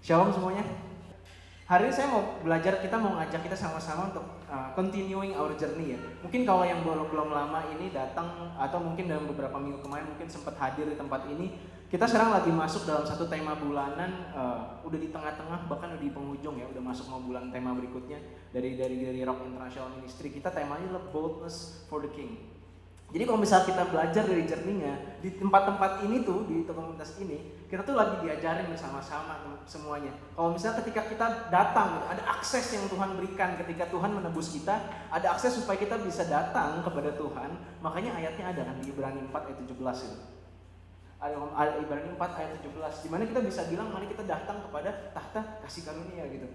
Shalom semuanya. Hari ini saya kita mau ngajak kita sama-sama untuk continuing our journey ya. Mungkin kalau yang belum lama ini datang atau mungkin dalam beberapa minggu kemarin mungkin sempat hadir di tempat ini, kita sekarang lagi masuk dalam satu tema bulanan, udah di tengah-tengah bahkan udah di penghujung ya, udah masuk mau bulan tema berikutnya dari Rock International Ministry. Kita temanya adalah Boldness for the King. Jadi kalau misalnya kita belajar dari journey-nya di tempat-tempat ini tuh, di komunitas ini, kita tuh lagi diajarin bersama-sama semuanya. Kalau misalnya ketika kita datang, ada akses yang Tuhan berikan ketika Tuhan menebus kita, ada akses supaya kita bisa datang kepada Tuhan. Makanya ayatnya ada kan di Ibrani 4 ayat 17 itu. Ada Ibrani 4 ayat 17, di mana kita bisa bilang mari kita datang kepada tahta kasih karunia gitu.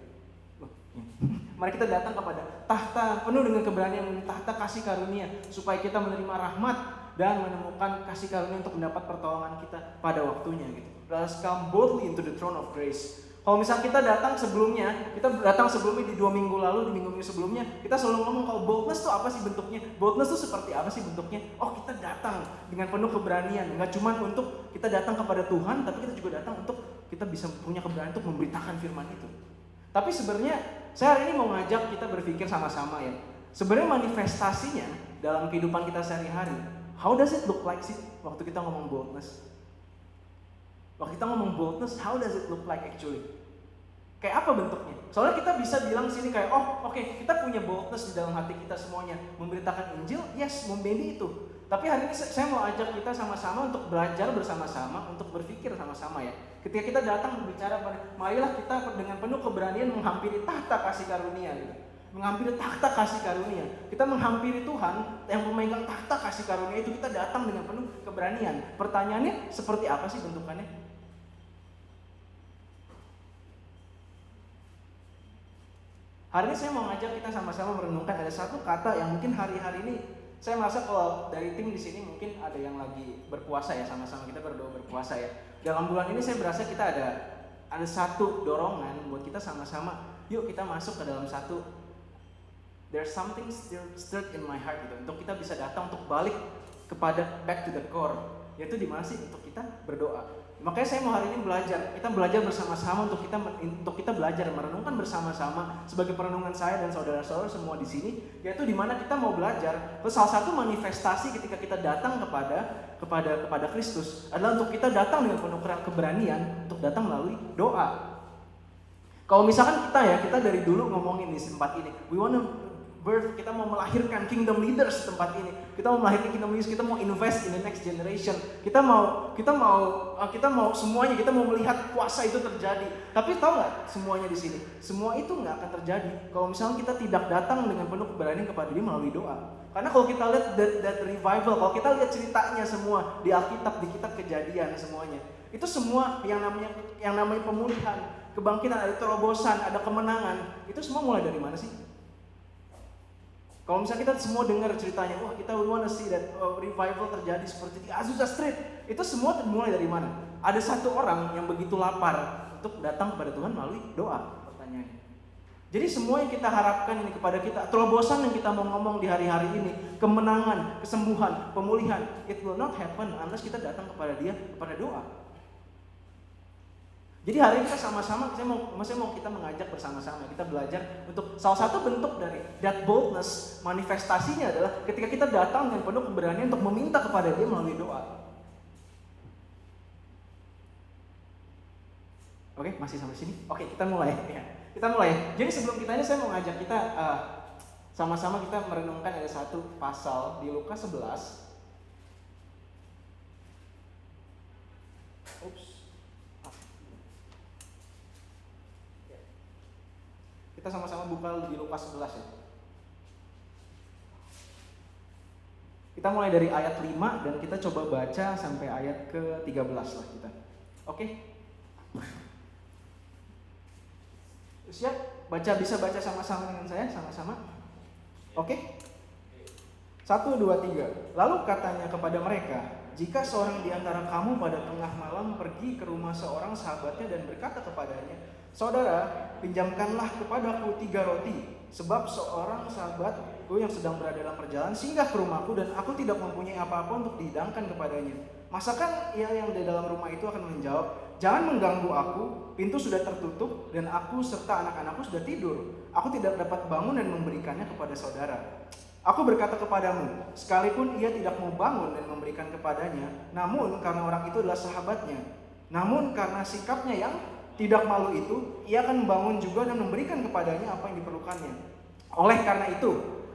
Mari kita datang kepada tahta penuh dengan keberanian, tahta kasih karunia, supaya kita menerima rahmat dan menemukan kasih karunia untuk mendapat pertolongan kita pada waktunya gitu. Let us come boldly into the throne of grace. Kalau misalnya kita datang sebelumnya di 2 minggu lalu, di minggu sebelumnya, kita selalu ngomong kalau boldness itu apa sih bentuknya? Boldness itu seperti apa sih bentuknya? Oh, kita datang dengan penuh keberanian, nggak cuma untuk kita datang kepada Tuhan, tapi kita juga datang untuk kita bisa punya keberanian untuk memberitakan firman itu. Tapi sebenarnya saya hari ini mau ngajak kita berpikir sama-sama ya. Sebenarnya manifestasinya dalam kehidupan kita sehari-hari, how does it look like sih waktu kita ngomong boldness? Waktu kita ngomong boldness, how does it look like actually? Kayak apa bentuknya? Soalnya kita bisa bilang sini kayak, oh oke, kita punya boldness di dalam hati kita semuanya. Memberitakan Injil, yes, maybe itu. Tapi hari ini saya mau ajak kita sama-sama untuk belajar bersama-sama, untuk berpikir sama-sama ya. Ketika kita datang berbicara, marilah kita dengan penuh keberanian menghampiri tahta kasih karunia gitu. Menghampiri tahta kasih karunia. Kita menghampiri Tuhan yang memegang tahta kasih karunia itu, kita datang dengan penuh keberanian. Pertanyaannya seperti apa sih bentukannya? Hari ini saya mau ngajak kita sama-sama merenungkan ada satu kata yang mungkin hari-hari ini saya merasa kalau dari tim di sini mungkin ada yang lagi berpuasa ya, sama-sama kita berdoa berpuasa ya. Dalam bulan ini saya berasa kita ada satu dorongan buat kita sama-sama, yuk kita masuk ke dalam satu, there's something still stirred in my heart gitu, untuk kita bisa datang untuk balik kepada back to the core, yaitu di mana sih untuk kita berdoa. Makanya saya mau hari ini kita belajar bersama-sama untuk kita belajar merenungkan bersama-sama sebagai perenungan saya dan saudara-saudara semua di sini, yaitu di mana kita mau belajar salah satu manifestasi ketika kita datang kepada Kristus adalah untuk kita datang dengan penuh keberanian untuk datang melalui doa. Kalau misalkan kita dari dulu ngomongin di tempat ini, we wanna birth, kita mau melahirkan kingdom leaders di tempat ini. Kita mau melahirkan kingdom leaders, kita mau invest in the next generation. Kita mau semuanya, kita mau melihat kuasa itu terjadi. Tapi tahu nggak semuanya di sini? Semua itu nggak akan terjadi kalau misalnya kita tidak datang dengan penuh keberanian kepada Dia melalui doa. Karena kalau kita lihat that revival, kalau kita lihat ceritanya semua di Alkitab, di kitab Kejadian semuanya, itu semua yang namanya pemulihan, kebangkitan, ada terobosan, ada kemenangan, itu semua mulai dari mana sih? Kalau misalnya kita semua dengar ceritanya, wah kita we wanna see that revival terjadi seperti di Azusa Street, itu semua dimulai dari mana? Ada satu orang yang begitu lapar untuk datang kepada Tuhan melalui doa. Pertanyaannya. Jadi semua yang kita harapkan ini kepada kita, terobosan yang kita mau ngomong di hari-hari ini, kemenangan, kesembuhan, pemulihan, it will not happen unless kita datang kepada Dia kepada doa. Jadi hari ini kita sama-sama, saya mau kita mengajak bersama-sama, kita belajar untuk salah satu bentuk dari that boldness, manifestasinya adalah ketika kita datang dengan penuh keberanian untuk meminta kepada Dia melalui doa. Oke, masih sampai sini? Oke, kita mulai ya. Kita mulai. Jadi sebelum kita ini saya mau ngajak kita sama-sama kita merenungkan ada satu pasal di Lukas 11. Kita sama-sama buka di Lukas 11 ya. Kita mulai dari ayat 5 dan kita coba baca sampai ayat ke-13 lah kita. Oke? Siap? Bisa baca sama-sama dengan saya? Sama-sama? Oke? 1, 2, 3. Lalu katanya kepada mereka, jika seorang di antara kamu pada tengah malam pergi ke rumah seorang sahabatnya dan berkata kepadanya, saudara, pinjamkanlah kepadaku 3 roti, sebab seorang sahabatku yang sedang berada dalam perjalanan singgah ke rumahku dan aku tidak mempunyai apa-apa untuk dihidangkan kepadanya. Masakan ia yang di dalam rumah itu akan menjawab, jangan mengganggu aku, pintu sudah tertutup dan aku serta anak-anakku sudah tidur. Aku tidak dapat bangun dan memberikannya kepada saudara. Aku berkata kepadamu, sekalipun ia tidak mau bangun dan memberikan kepadanya, namun karena orang itu adalah sahabatnya, namun karena sikapnya yang tidak malu itu, ia akan bangun juga dan memberikan kepadanya apa yang diperlukannya. Oleh karena itu,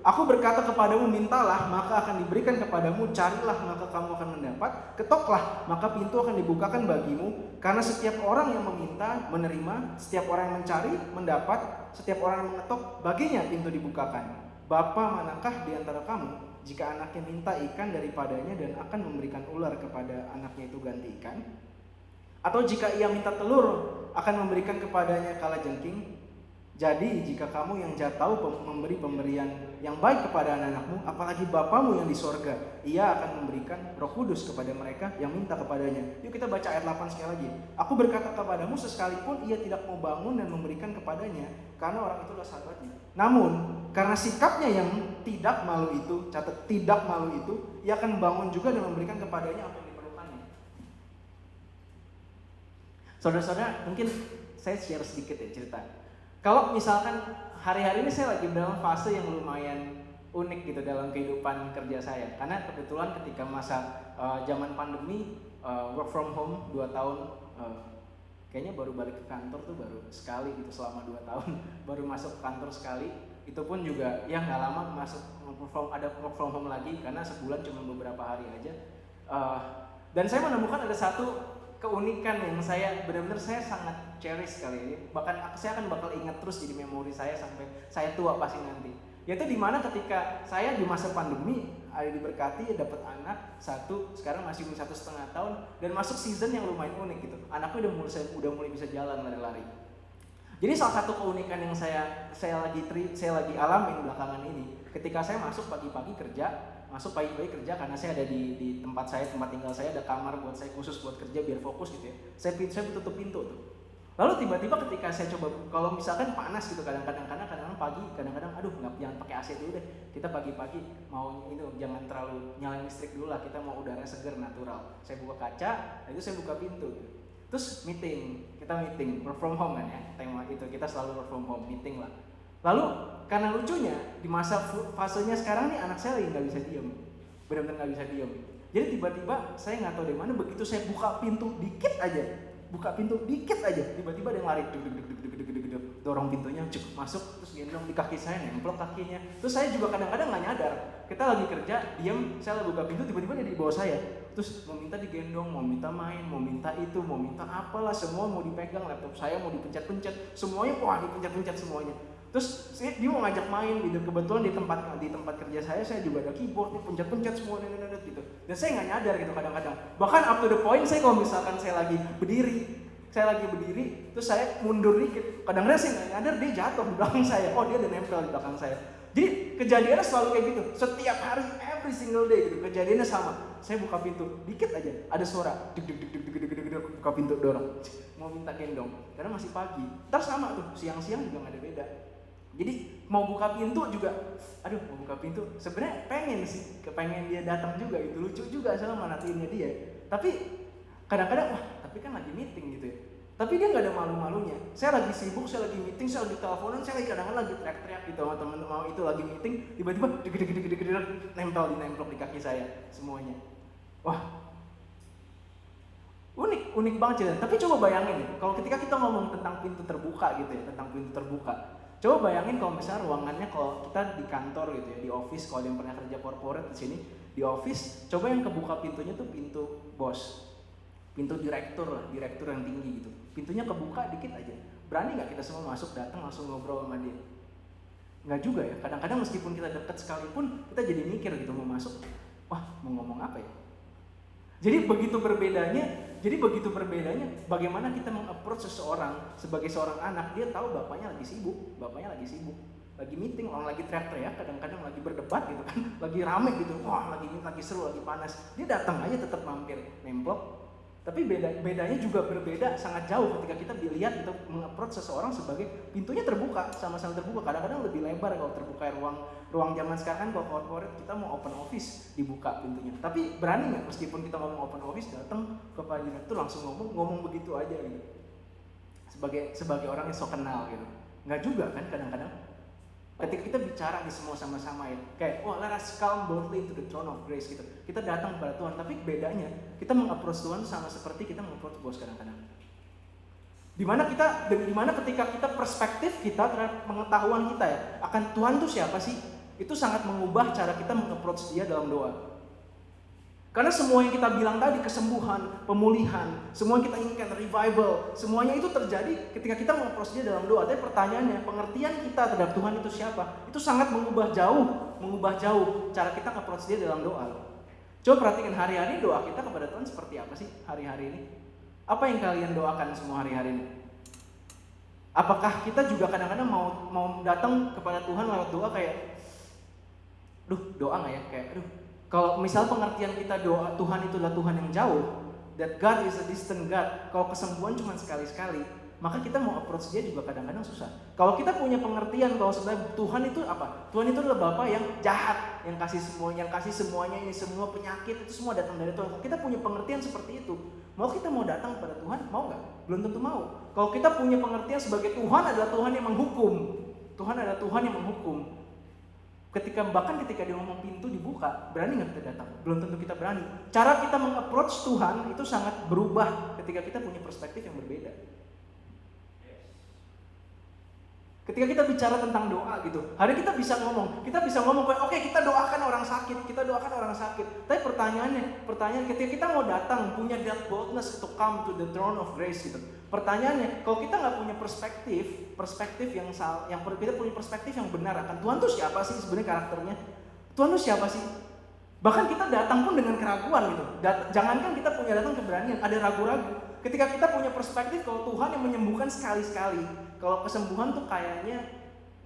aku berkata kepadamu, mintalah maka akan diberikan kepadamu, carilah maka kamu akan mendapat, ketoklah maka pintu akan dibukakan bagimu. Karena setiap orang yang meminta menerima, setiap orang yang mencari mendapat, setiap orang yang mengetok baginya pintu dibukakan. Bapa manakah di antara kamu jika anaknya minta ikan daripadanya dan akan memberikan ular kepada anaknya itu ganti ikan? Atau jika ia minta telur akan memberikan kepadanya kalajengking? Jadi jika kamu yang jahat tahu memberi pemberian yang baik kepada anak-anakmu, apalagi Bapamu yang di sorga, ia akan memberikan Roh Kudus kepada mereka yang minta kepadanya. Yuk kita baca ayat 8 sekali lagi. Aku berkata kepadamu, sekalipun ia tidak mau bangun dan memberikan kepadanya, karena orang itu adalah sahabatnya. Namun karena sikapnya yang tidak malu itu, catat tidak malu itu, ia akan bangun juga dan memberikan kepadanya apa yang diperlukannya. Saudara-saudara, mungkin saya share sedikit ya cerita. Kalau misalkan hari-hari ini saya lagi dalam fase yang lumayan unik gitu dalam kehidupan kerja saya. Karena kebetulan ketika masa zaman pandemi, work from home 2 tahun, kayaknya baru balik ke kantor tuh baru sekali gitu selama 2 tahun. Baru masuk kantor sekali, itu pun juga ya nggak lama masuk ada work from home lagi karena sebulan cuma beberapa hari aja. Dan saya menemukan ada satu keunikan yang saya benar-benar saya sangat cherish kali ini, bahkan saya akan bakal ingat terus jadi memori saya sampai saya tua pasti nanti. Yaitu dimana ketika saya di masa pandemi ada diberkati dapat anak satu, sekarang masih 1,5 tahun dan masuk season yang lumayan unik gitu. Anaknya udah mulai bisa jalan lari-lari. Jadi salah satu keunikan yang saya lagi alamin belakangan ini, ketika saya masuk pagi-pagi kerja karena saya ada di tempat tinggal saya ada kamar buat saya khusus buat kerja biar fokus gitu ya. Saya tutup pintu tuh. Lalu tiba-tiba ketika saya coba, kalau misalkan panas gitu kadang-kadang pagi, kadang-kadang jangan pakai AC dulu deh. Kita pagi-pagi mau jangan terlalu nyalain listrik dulu lah, kita mau udara segar natural. Saya buka kaca, itu saya buka pintu. Terus kita meeting, work from home kan ya, tema itu kita selalu work from home, meeting lah. Lalu karena lucunya di masa fasenya sekarang nih anak saya lagi nggak bisa diem, benar-benar nggak bisa diem. Jadi tiba-tiba saya nggak tahu dari mana, begitu saya buka pintu dikit aja, tiba-tiba dia lari, dorong pintunya, masuk, terus gendong di kaki saya, nempel kakinya. Terus saya juga kadang-kadang nggak nyadar, kita lagi kerja, diam, saya lagi buka pintu, tiba-tiba dia di bawah saya. Terus mau minta digendong, mau minta main, mau minta itu, mau minta apalah, semua mau dipegang, laptop saya mau dipencet-pencet, semuanya dipencet-pencet semuanya. Terus dia mau ngajak main gitu, kebetulan di tempat kerja saya juga ada keyboard, nih pencet-pencet semua gitu. Dan saya nggak nyadar gitu kadang-kadang. Bahkan up to the point saya kalau misalkan saya lagi berdiri, terus saya mundur dikit, kadang-kadang saya nggak nyadar dia jatuh di belakang saya. Oh dia ada nempel di belakang saya. Jadi kejadiannya selalu kayak gitu, setiap hari, every single day gitu. Kejadiannya sama. Saya buka pintu, dikit aja ada suara, buka pintu dorong, mau minta gendong, karena masih pagi. Ntar sama tuh, siang-siang juga nggak ada beda. Jadi mau buka pintu juga, sebenarnya pengen dia datang juga, itu lucu juga sama manatiinnya dia. Tapi kadang-kadang tapi kan lagi meeting gitu ya. Tapi dia nggak ada malu-malunya. Saya lagi sibuk, saya lagi meeting, saya lagi teleponan, saya kadang-kadang lagi teriak-teriak gitu sama teman-teman itu lagi meeting, tiba-tiba nempel di kaki saya semuanya. Wah, unik banget sih. Tapi coba bayangin, kalau ketika kita ngomong tentang pintu terbuka gitu ya, coba bayangin kalau misalnya ruangannya, kalau kita di kantor gitu ya, di office, kalau yang pernah kerja corporate di sini, di office, coba yang kebuka pintunya tuh pintu bos, pintu direktur yang tinggi gitu. Pintunya kebuka dikit aja, berani nggak kita semua masuk, datang langsung ngobrol sama dia? Nggak juga ya. Kadang-kadang meskipun kita dekat sekalipun, kita jadi mikir gitu mau masuk, mau ngomong apa ya? Jadi begitu berbedanya bagaimana kita meng-approach seseorang sebagai seorang anak. Dia tahu bapaknya lagi sibuk, lagi meeting, orang lagi teriak-teriak, kadang-kadang lagi berdebat gitu kan, lagi rame gitu, lagi seru, lagi panas. Dia datang aja tetap mampir, nemplok, Tapi bedanya juga berbeda, sangat jauh ketika kita lihat, kita meng-approach seseorang sebagai pintunya terbuka, sama-sama terbuka. Kadang-kadang lebih lebar kalau terbuka ruang zaman sekarang kan. Kalau corporate kita mau open office dibuka pintunya. Tapi berani nggak meskipun kita ngomong open office datang ke Pak Junit itu langsung ngomong begitu aja gitu. Sebagai orang yang so kenal gitu. Nggak juga kan kadang-kadang. Ketika kita bicara di semua sama-sama ya, kayak let us come boldly to the throne of grace gitu. Kita datang kepada Tuhan, tapi bedanya kita meng-approach Tuhan sama seperti kita meng-approach bos kadang-kadang. Dimana ketika kita perspektif kita terhadap pengetahuan kita ya akan Tuhan tuh siapa sih, itu sangat mengubah cara kita meng-approach dia dalam doa. Karena semua yang kita bilang tadi, kesembuhan, pemulihan, semua yang kita inginkan, revival, semuanya itu terjadi ketika kita meng-approach dia dalam doa. Tapi pertanyaannya, pengertian kita terhadap Tuhan itu siapa? Itu sangat mengubah jauh cara kita approach dia dalam doa. Coba perhatikan hari-hari doa kita kepada Tuhan seperti apa sih hari-hari ini? Apa yang kalian doakan semua hari-hari ini? Apakah kita juga kadang-kadang mau datang kepada Tuhan lewat doa kayak, doa nggak ya? Kayak, kalau misal pengertian kita doa Tuhan itulah Tuhan yang jauh, that God is a distant God. Kalau kesembuhan cuma sekali-sekali, maka kita mau approach dia juga kadang-kadang susah. Kalau kita punya pengertian kalau sebenarnya Tuhan itu apa? Tuhan itu adalah Bapa yang jahat, yang kasih semuanya ini, semua penyakit itu semua datang dari Tuhan. Kalau kita punya pengertian seperti itu, kita mau datang kepada Tuhan, mau nggak? Belum tentu mau. Kalau kita punya pengertian sebagai Tuhan adalah Tuhan yang menghukum, Tuhan adalah Tuhan yang menghukum. Bahkan ketika dia ngomong pintu dibuka, berani nggak kita datang? Belum tentu kita berani. Cara kita meng-approach Tuhan itu sangat berubah ketika kita punya perspektif yang berbeda. Ketika kita bicara tentang doa gitu, hari kita bisa ngomong kayak oke, kita doakan orang sakit. Tapi pertanyaan ketika kita mau datang punya that boldness to come to the throne of grace gitu. Pertanyaannya, kalau kita nggak punya perspektif yang salah, kita punya perspektif yang benar akan Tuhan tuh siapa sih sebenarnya karakternya? Tuhan tuh siapa sih? Bahkan kita datang pun dengan keraguan gitu. Jangankan kita punya datang keberanian, ada ragu-ragu. Ketika kita punya perspektif kalau Tuhan yang menyembuhkan sekali-sekali, kalau kesembuhan tuh kayaknya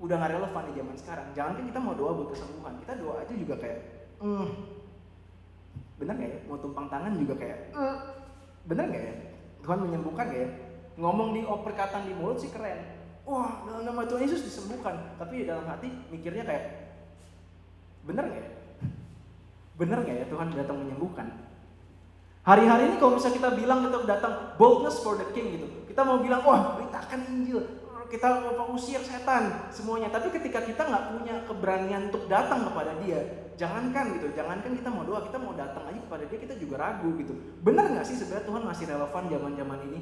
udah nggak relevan di zaman sekarang. Jangankan kita mau doa buat kesembuhan, kita doa aja juga kayak, bener nggak ya? Mau tumpang tangan juga kayak, bener nggak ya? Tuhan menyembuhkan nggak ya? Ngomong di perkataan di mulut sih keren. Wah, dalam nama Tuhan Yesus disembuhkan. Tapi dalam hati mikirnya kayak, bener nggak ya? Bener nggak ya Tuhan datang menyembuhkan? Hari-hari ini kalau misalnya kita bilang kita datang boldness for the king gitu, kita mau bilang beritakan Injil, kita mau usir setan semuanya. Tapi ketika kita nggak punya keberanian untuk datang kepada dia, jangankan kita mau doa, kita mau datang aja kepada dia kita juga ragu gitu. Benar nggak sih sebenarnya Tuhan masih relevan zaman-zaman ini?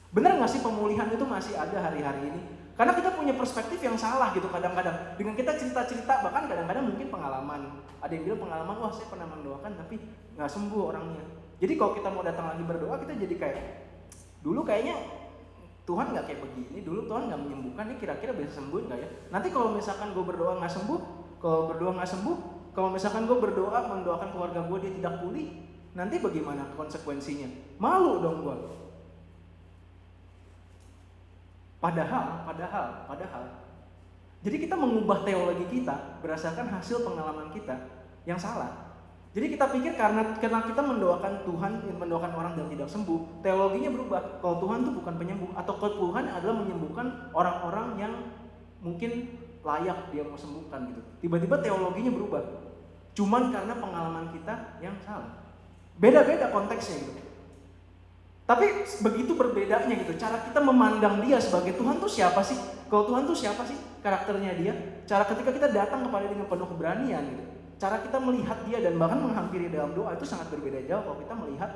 Benar nggak sih pemulihan itu masih ada hari-hari ini? Karena kita punya perspektif yang salah gitu kadang-kadang. Dengan kita cerita-cerita, bahkan kadang-kadang mungkin pengalaman. Ada yang bilang pengalaman, saya pernah mendoakan tapi nggak sembuh orangnya. Jadi kalau kita mau datang lagi berdoa, kita jadi kayak, dulu kayaknya Tuhan nggak kayak begini, dulu Tuhan nggak menyembuhkan, ini kira-kira bisa sembuh nggak ya? Nanti kalau misalkan gue berdoa nggak sembuh, kalau misalkan gue berdoa mendoakan keluarga gue dia tidak pulih, nanti bagaimana konsekuensinya? Malu dong gue. Padahal. Jadi kita mengubah teologi kita berdasarkan hasil pengalaman kita yang salah. Jadi kita pikir karena kita mendoakan mendoakan orang dan tidak sembuh, teologinya berubah. Kalau Tuhan itu bukan penyembuh, atau kalau Tuhan adalah menyembuhkan orang-orang yang mungkin layak dia mau sembuhkan gitu. Tiba-tiba teologinya berubah. Cuman karena pengalaman kita yang salah. Beda-beda konteksnya gitu. Tapi begitu berbedanya gitu, cara kita memandang dia sebagai Tuhan tuh siapa sih? Kalau Tuhan tuh siapa sih karakternya dia? Cara ketika kita datang kepada dia dengan penuh keberanian gitu. Cara kita melihat dia dan bahkan menghampiri dalam doa itu sangat berbeda jauh kalau kita melihat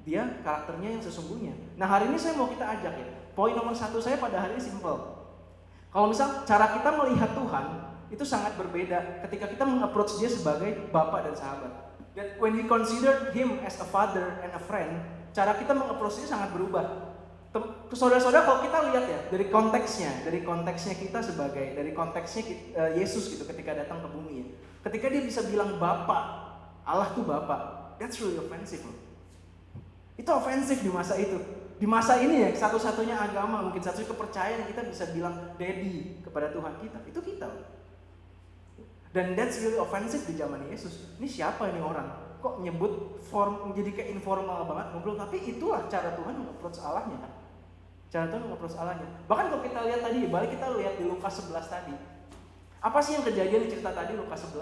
dia karakternya yang sesungguhnya. Nah hari ini saya mau kita ajak ya, poin nomor 1 saya pada hari ini simple. Kalau misal cara kita melihat Tuhan itu sangat berbeda ketika kita meng-approach dia sebagai Bapa dan sahabat. That when we consider him as a father and a friend, cara kita meng-approach dia sangat berubah. Saudara-saudara kalau kita lihat ya dari konteksnya kita sebagai Yesus gitu ketika datang ke bumi ya. Ketika dia bisa bilang Bapa, Allah tuh Bapa, that's really offensive loh. Itu ofensif di masa itu. Di masa ini ya satu-satunya agama, mungkin satu kepercayaan yang kita bisa bilang Daddy kepada Tuhan kita, itu kita loh. Dan that's really offensive di zaman Yesus. Ini siapa ini orang? kok nyebut form jadi kayak informal banget ngobrol, tapi itulah cara Tuhan meng-approach Allahnya kan. Cara Tuhan meng-approach Allahnya. Bahkan kalau kita lihat tadi, balik kita lihat di Lukas 11 tadi. Apa sih yang kejadian di cerita tadi Lukas 11?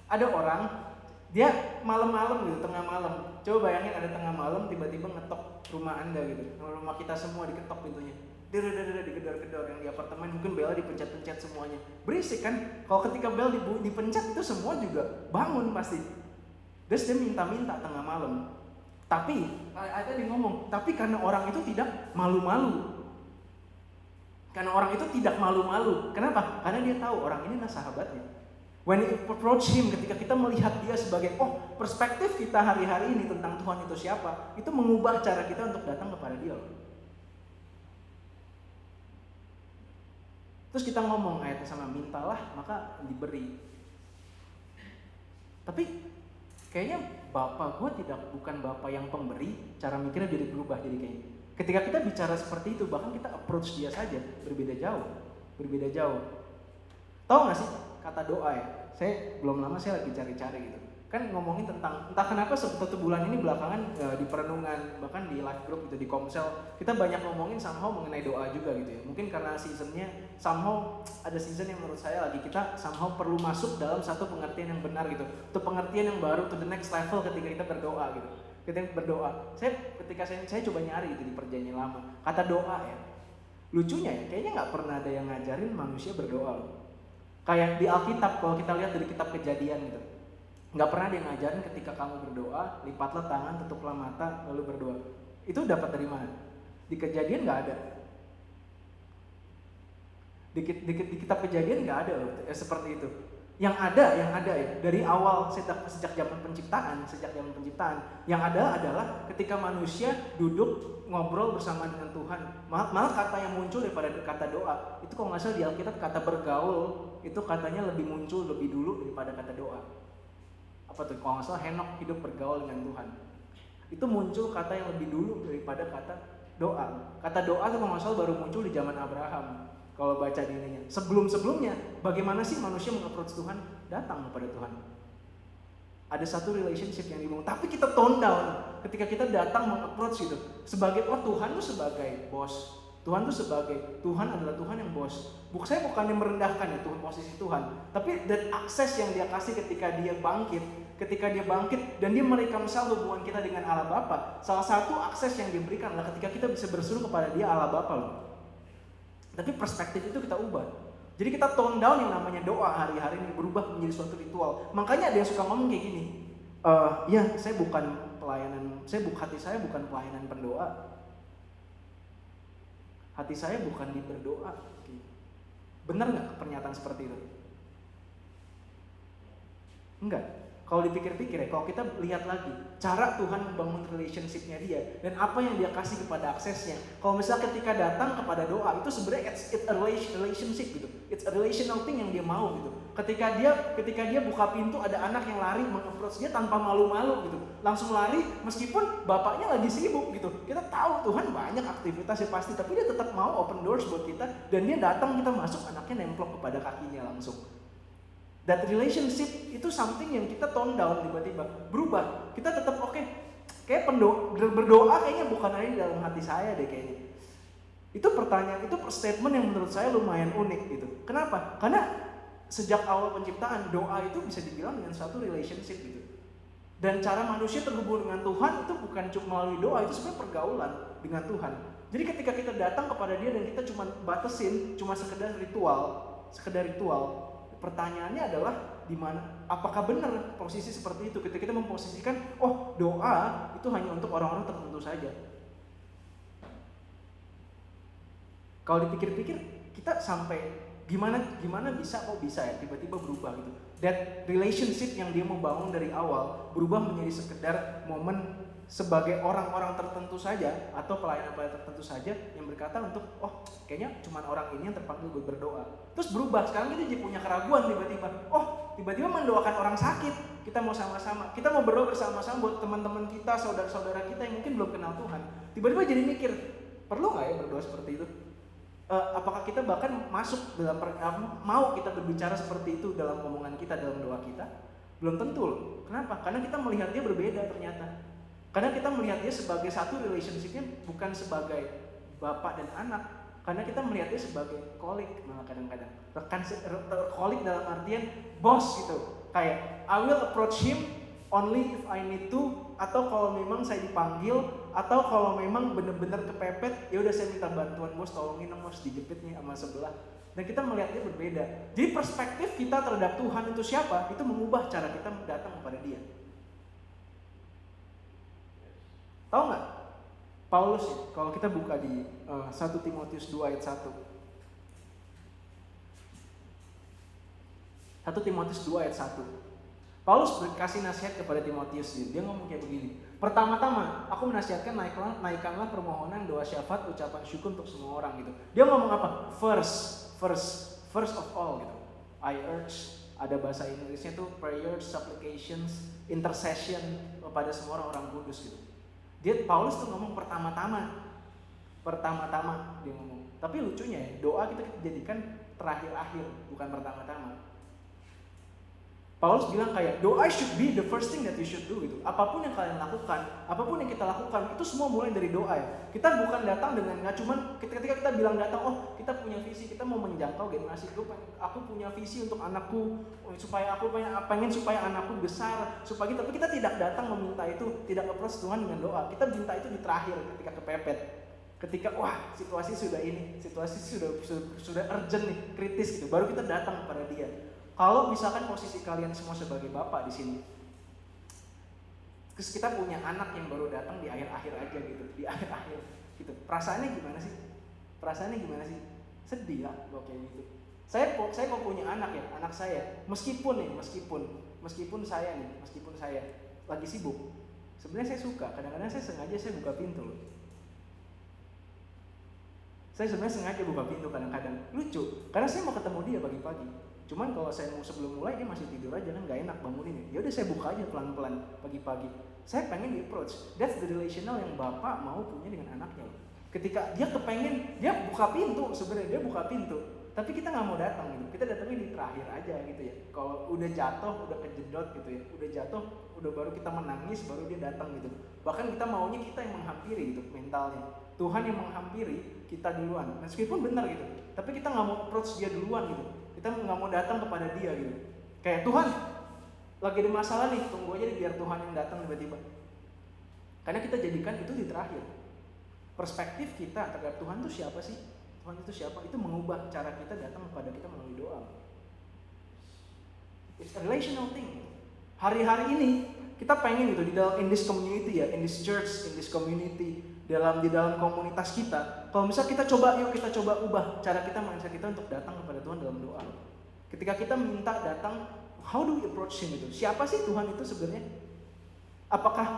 Ada orang, dia malam-malam gitu, tengah malam. Coba bayangin ada tengah malam tiba-tiba ngetok rumah Anda gitu. Rumah kita semua diketok pintunya. Digedor-gedor yang di apartemen, mungkin bel dipencet-pencet semuanya. Berisik kan? Kalau ketika bel dipencet itu semua juga bangun pasti. Terus dia minta-minta tengah malam. Tapi, ada dia ngomong, tapi karena orang itu tidak malu-malu. Karena orang itu tidak malu-malu. Kenapa? Karena dia tahu orang ini adalah sahabatnya. When you approach him, ketika kita melihat dia sebagai, perspektif kita hari-hari ini tentang Tuhan itu siapa, itu mengubah cara kita untuk datang kepada dia. Terus kita ngomong ayatnya sama, mintalah maka diberi. Tapi kayaknya bapak gue bukan bapak yang pemberi, cara mikirnya jadi berubah jadi kayaknya. Ketika kita bicara seperti itu, bahkan kita approach dia saja berbeda jauh. Tahu nggak sih kata doa ya? Saya belum lama saya lagi cari-cari gitu. Kan ngomongin tentang, entah kenapa satu bulan ini belakangan di perenungan, bahkan di live group gitu, di Komsel, kita banyak ngomongin somehow mengenai doa juga gitu ya. Mungkin karena seasonnya, somehow ada season yang menurut saya lagi kita somehow perlu masuk dalam satu pengertian yang benar gitu. Itu pengertian yang baru to the next level ketika kita berdoa gitu. Ketika berdoa, ketika saya coba nyari itu di perjanjian lama, kata doa ya. Lucunya ya, kayaknya nggak pernah ada yang ngajarin manusia berdoa loh. Kayak di Alkitab, kalau kita lihat dari kitab Kejadian gitu, nggak pernah ada yang ngajarin ketika kamu berdoa, lipatlah tangan, tutuplah mata, lalu berdoa. Itu dapat dari mana? Di Kejadian nggak ada. Di kitab Kejadian nggak ada loh, seperti itu. Yang ada ya dari awal sejak zaman penciptaan, yang ada adalah ketika manusia duduk ngobrol bersama dengan Tuhan. Malah kata yang muncul daripada kata doa itu, kalau nggak salah di Alkitab kata bergaul itu katanya lebih muncul lebih dulu daripada kata doa. Apa tuh? Kalau nggak salah Henok hidup bergaul dengan Tuhan. Itu muncul kata yang lebih dulu daripada kata doa. Kata doa tuh kalau nggak salah baru muncul di zaman Abraham. Kalau baca di ininya, sebelumnya bagaimana sih manusia meng-approach Tuhan? Datang kepada Tuhan. Ada satu relationship yang dibangun, tapi kita tone down ketika kita datang meng-approach itu sebagai Tuhan tuh sebagai bos. Tuhan adalah Tuhan yang bos. Saya bukannya merendahkan ya Tuhan, posisi Tuhan, tapi that akses yang dia kasih ketika dia bangkit dan dia mereconcile hubungan kita dengan Allah Bapa. Salah satu akses yang diberikan adalah ketika kita bisa berseru kepada dia Allah Bapa loh. Tapi perspektif itu kita ubah. Jadi kita tone down yang namanya doa hari-hari ini, berubah menjadi suatu ritual. Makanya ada yang suka ngomong kayak gini, hati saya bukan pelayanan pendoa. Hati saya bukan di berdoa. Benar nggak pernyataan seperti itu? Enggak. Kalau dipikir-pikir ya, kalau kita lihat lagi cara Tuhan membangun relationship-nya dia dan apa yang dia kasih kepada aksesnya. Kalau misalnya ketika datang kepada doa itu sebenarnya it's a relationship gitu. It's a relational thing yang dia mau gitu. Ketika dia buka pintu ada anak yang lari meng-approach dia tanpa malu-malu gitu. Langsung lari meskipun bapaknya lagi sibuk gitu. Kita tahu Tuhan banyak aktivitasnya pasti, tapi dia tetap mau open doors buat kita dan dia datang, kita masuk, anaknya nemplok kepada kakinya langsung. That relationship itu something yang kita tone down, tiba-tiba berubah. Kita tetap kayak berdoa kayaknya bukan ada di dalam hati saya deh kayaknya. Itu pertanyaan, itu statement yang menurut saya lumayan unik gitu. Kenapa? Karena sejak awal penciptaan doa itu bisa dibilang dengan suatu relationship gitu. Dan cara manusia terhubung dengan Tuhan itu bukan cuma melalui doa, itu sebenarnya pergaulan dengan Tuhan. Jadi ketika kita datang kepada dia dan kita cuma batasin, cuma sekedar ritual. Pertanyaannya adalah di mana? Apakah benar posisi seperti itu? Ketika kita memposisikan, doa itu hanya untuk orang-orang tertentu saja. Kalau dipikir-pikir, kita sampai gimana bisa ya tiba-tiba berubah gitu. That relationship yang dia mau bangun dari awal berubah menjadi sekedar momen sebagai orang-orang tertentu saja atau pelayan-pelayan tertentu saja yang berkata untuk kayaknya cuma orang ini yang terpanggil buat berdoa. Terus berubah, sekarang kita jadi punya keraguan tiba-tiba mendoakan orang sakit. Kita mau sama-sama, kita mau berdoa bersama-sama buat teman-teman kita, saudara-saudara kita yang mungkin belum kenal Tuhan. Tiba-tiba jadi mikir, perlu nggak ya berdoa seperti itu? Apakah kita bahkan masuk dalam mau kita berbicara seperti itu dalam omongan kita, dalam doa kita? Belum tentu loh. Kenapa? Karena kita melihat dia berbeda ternyata. Karena kita melihat dia sebagai satu relationship-nya bukan sebagai bapak dan anak. Karena kita melihat dia sebagai kolik malah kadang-kadang. Kolik dalam artian bos gitu. Kayak I will approach him only if I need to, atau kalau memang saya dipanggil, atau kalau memang benar-benar kepepet, ya udah saya minta bantuan bos, tolongin dong bos dijepit nih sama sebelah. Dan kita melihat dia berbeda. Jadi perspektif kita terhadap Tuhan itu siapa, itu mengubah cara kita datang kepada dia. Tahu nggak? Paulus ya, kalau kita buka di 1 Timotius 2 ayat 1. 1 Timotius 2 ayat 1. Paulus berkasih nasihat kepada Timotius. Dia ngomong kayak begini. Pertama-tama, aku menasihatkan naikkanlah permohonan, doa syafaat, ucapan syukur untuk semua orang gitu. Dia ngomong apa? First of all gitu. I urge, ada bahasa Inggrisnya tuh prayers, supplications, intercession kepada semua orang-orang kudus gitu. Paulus tuh ngomong pertama-tama dia ngomong. Tapi lucunya ya, doa kita jadikan terakhir-akhir, bukan pertama-tama. Paulus bilang kayak doa should be the first thing that you should do gitu. Apapun yang kalian lakukan, apapun yang kita lakukan, itu semua mulai dari doa ya. Kita bukan datang dengan nggak cuman ketika kita bilang datang, oh kita punya visi, kita mau menjangkau generasi grup, aku punya visi untuk anakku, supaya aku pengen supaya anakku besar, supaya tapi kita tidak datang meminta itu, tidak approach Tuhan dengan doa. Kita minta itu di terakhir ketika kepepet. Ketika wah situasi sudah sudah urgent nih, kritis gitu, baru kita datang kepada dia. Kalau misalkan posisi kalian semua sebagai bapak di sini, terus kita punya anak yang baru datang di akhir-akhir aja gitu, di akhir-akhir gitu, perasaannya gimana sih? Sedih lah kalau kayak gitu. Saya mau punya anak ya, anak saya, meskipun saya lagi sibuk, sebenarnya saya suka, kadang-kadang saya sengaja buka pintu loh. Saya sebenarnya sengaja buka pintu kadang-kadang, lucu, karena saya mau ketemu dia pagi-pagi. Cuman kalau saya mau sebelum mulai dia masih tidur aja kan gak enak bangunin ya. Udah saya buka aja pelan-pelan pagi-pagi. Saya pengen di approach. That's the relational yang bapak mau punya dengan anaknya. Ketika dia kepengen, dia buka pintu sebenarnya, dia buka pintu. Tapi kita nggak mau datang gitu. Kita datangnya di terakhir aja gitu ya. Kalau udah jatuh, udah kejedot gitu ya. Udah jatuh, udah baru kita menangis, baru dia datang gitu. Bahkan kita maunya kita yang menghampiri gitu mentalnya. Tuhan yang menghampiri kita duluan. Meskipun benar gitu. Tapi kita nggak mau approach dia duluan gitu. Kita nggak mau datang kepada dia gitu. Kayak Tuhan, lagi ada masalah nih, tunggu aja nih biar Tuhan yang datang tiba-tiba. Karena kita jadikan itu di terakhir. Perspektif kita terhadap Tuhan itu siapa sih? Tuhan itu siapa? Itu mengubah cara kita datang kepada kita melalui doa. It's a relational thing. Hari-hari ini kita pengen gitu in this community ya, in this church, in this community, di dalam komunitas kita. Kalau misal kita coba ubah cara kita, mindset kita untuk datang kepada Tuhan dalam doa. Ketika kita minta datang, how do we approach him itu? Siapa sih Tuhan itu sebenarnya?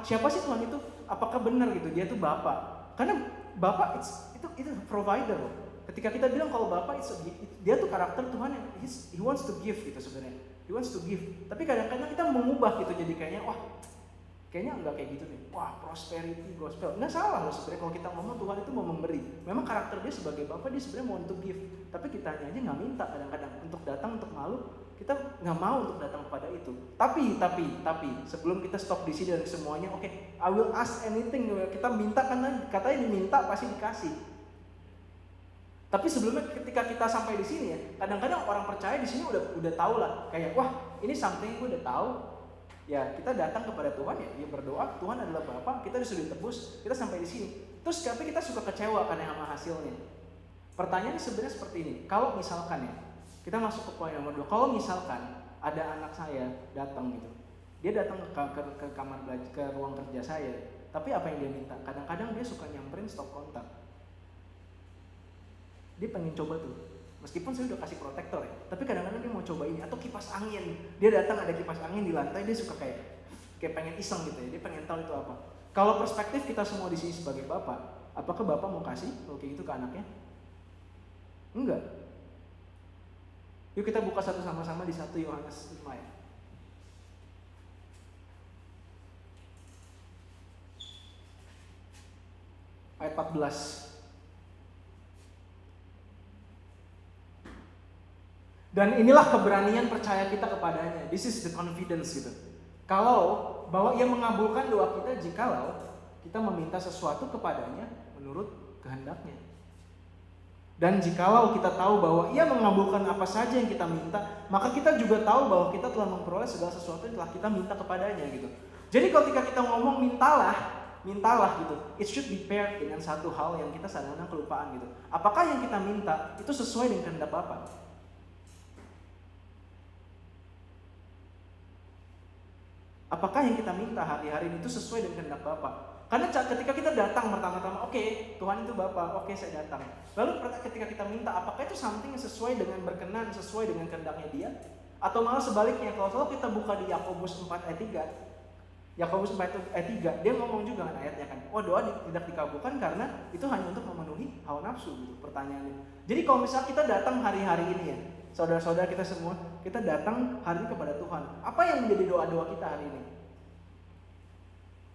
Siapa sih Tuhan itu? Apakah benar gitu dia itu Bapa? Karena Bapa itu provider loh. Ketika kita bilang kalau Bapa dia tuh karakter Tuhan yang he wants to give gitu sebenarnya. He wants to give. Tapi kadang-kadang kita mengubah gitu jadi kayaknya enggak kayak gitu nih. Wah, prosperity gospel. Enggak salah loh sebenarnya kalau kita ngomong Tuhan itu mau memberi. Memang karakter dia sebagai Bapa dia sebenarnya mau to give. Tapi kita aja nggak minta kadang-kadang untuk datang untuk malu. Kita nggak mau untuk datang kepada itu. Tapi sebelum kita stop di sini dari semuanya, oke, I will ask anything. Kita minta karena katanya diminta pasti dikasih. Tapi sebelumnya ketika kita sampai di sini ya, kadang-kadang orang percaya di sini udah tahu lah, kayak wah ini something gue udah tahu. Ya kita datang kepada Tuhan ya berdoa, Tuhan adalah Bapa, kita sudah ditebus, kita sampai di sini. Terus tapi kita suka kecewa karena sama hasilnya. Pertanyaannya sebenarnya seperti ini, kalau misalkan ya, kita masuk ke poin nomor 2. Kalau misalkan ada anak saya datang gitu, dia datang ke kamar belajar, ke ruang kerja saya, tapi apa yang dia minta? Kadang-kadang dia suka nyamperin stop kontak. Dia pengen coba tuh, meskipun saya udah kasih protektor ya, tapi kadang-kadang dia mau coba ini, atau kipas angin. Dia datang ada kipas angin di lantai, dia suka kayak pengen iseng gitu ya, dia pengen tahu itu apa. Kalau perspektif kita semua di sini sebagai bapak, apakah bapak mau kasih kalau kayak gitu ke anaknya? Enggak. Yuk kita buka satu sama-sama di 1 Yohanes 5 ya. Ayat 14. Dan inilah keberanian percaya kita kepadanya. This is the confidence gitu. Kalau bahwa ia mengabulkan doa kita jikalau kita meminta sesuatu kepadanya menurut kehendaknya. Dan jikalau kita tahu bahwa ia mengabulkan apa saja yang kita minta, maka kita juga tahu bahwa kita telah memperoleh segala sesuatu yang telah kita minta kepadanya gitu. Jadi ketika kita ngomong mintalah gitu, it should be paired dengan satu hal yang kita kadang-kadang kelupaan gitu. Apakah yang kita minta itu sesuai dengan kehendak Bapa? Apakah yang kita minta hari-hari ini itu sesuai dengan kehendak Bapa? Karena ketika kita datang pertama-tama, oke, Tuhan itu Bapa, oke, saya datang. Lalu ketika kita minta, apakah itu something yang sesuai dengan berkenan, sesuai dengan kehendaknya Dia? Atau malah sebaliknya, kalau kita buka di Yakobus 4 ayat 3, Yakobus 4 ayat 3, dia ngomong juga kan ayatnya kan, doa tidak dikabulkan karena itu hanya untuk memenuhi hawa nafsu gitu pertanyaannya. Jadi kalau misalnya kita datang hari-hari ini ya, saudara-saudara kita semua, kita datang hari ini kepada Tuhan. Apa yang menjadi doa-doa kita hari ini?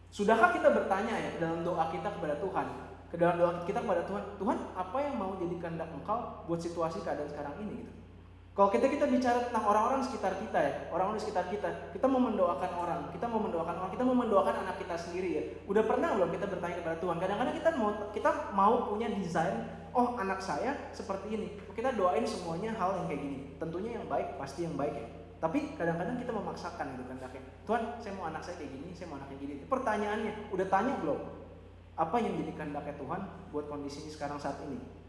Sudahkah kita bertanya ya dalam doa kita kepada Tuhan, ke dalam doa kita kepada Tuhan, Tuhan apa yang mau jadi kehendak Engkau buat situasi keadaan sekarang ini gitu. Kalau kita bicara tentang orang-orang sekitar kita ya, orang-orang di sekitar kita mau mendoakan orang, kita mau mendoakan anak kita sendiri ya. Udah pernah belum kita bertanya kepada Tuhan? Kadang-kadang kita mau punya desain, anak saya seperti ini. Kita doain semuanya hal yang kayak gini. Tentunya yang baik, pasti yang baik ya. Tapi kadang-kadang kita memaksakan gitu kehendaknya. Tuhan, saya mau anak saya kayak gini, saya mau anak kayak gini. Pertanyaannya, udah tanya belum? Apa yang jadi kehendaknya Tuhan buat kondisi ini sekarang saat ini?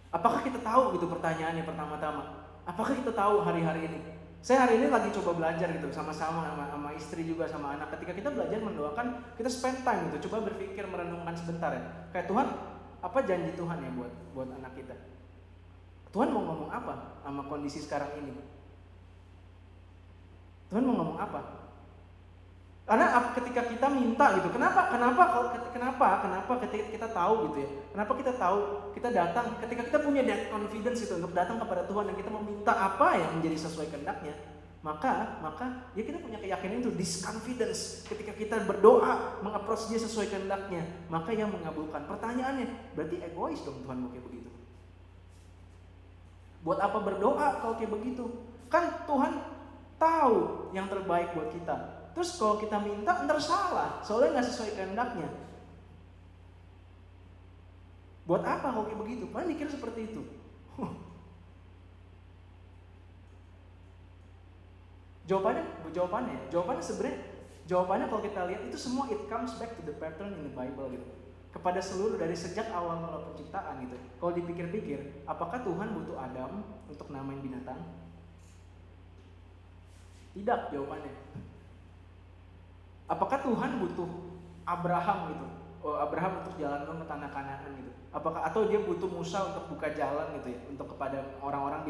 Apakah kita tahu gitu pertanyaannya pertama-tama? Apakah kita tahu hari-hari ini? Saya hari ini lagi coba belajar gitu sama-sama sama istri juga sama anak. Ketika kita belajar mendoakan, kita spend time gitu, coba berpikir merenungkan sebentar ya. Kayak Tuhan, apa janji Tuhan ya buat anak kita? Tuhan mau ngomong apa sama kondisi sekarang ini? Tuhan mau ngomong apa? Karena ketika kita minta gitu, kenapa ketika kita tahu gitu ya, kenapa kita tahu, kita datang, ketika kita punya that confidence itu untuk datang kepada Tuhan dan kita meminta apa yang menjadi sesuai kehendaknya, maka ya kita punya keyakinan itu, this confidence, ketika kita berdoa, mengapproach dia sesuai kehendaknya, maka yang mengabulkan. Pertanyaannya, berarti egois dong Tuhan mau kayak begitu? Buat apa berdoa kalau kayak begitu? Kan Tuhan tahu yang terbaik buat kita. Terus kalau kita minta ntar salah, soalnya gak sesuai kehendaknya. Buat apa kalau kayak begitu? Kalian mikir seperti itu? Jawabannya kalau kita lihat itu semua it comes back to the pattern in the Bible gitu. Kepada seluruh dari sejak awal penciptaan gitu. Kalau dipikir-pikir, apakah Tuhan butuh Adam untuk namain binatang? Tidak jawabannya. Apakah Tuhan butuh Abraham gitu? Abraham untuk jalan ke tanah Kanaan gitu. Atau dia butuh Musa untuk buka jalan gitu ya, untuk kepada orang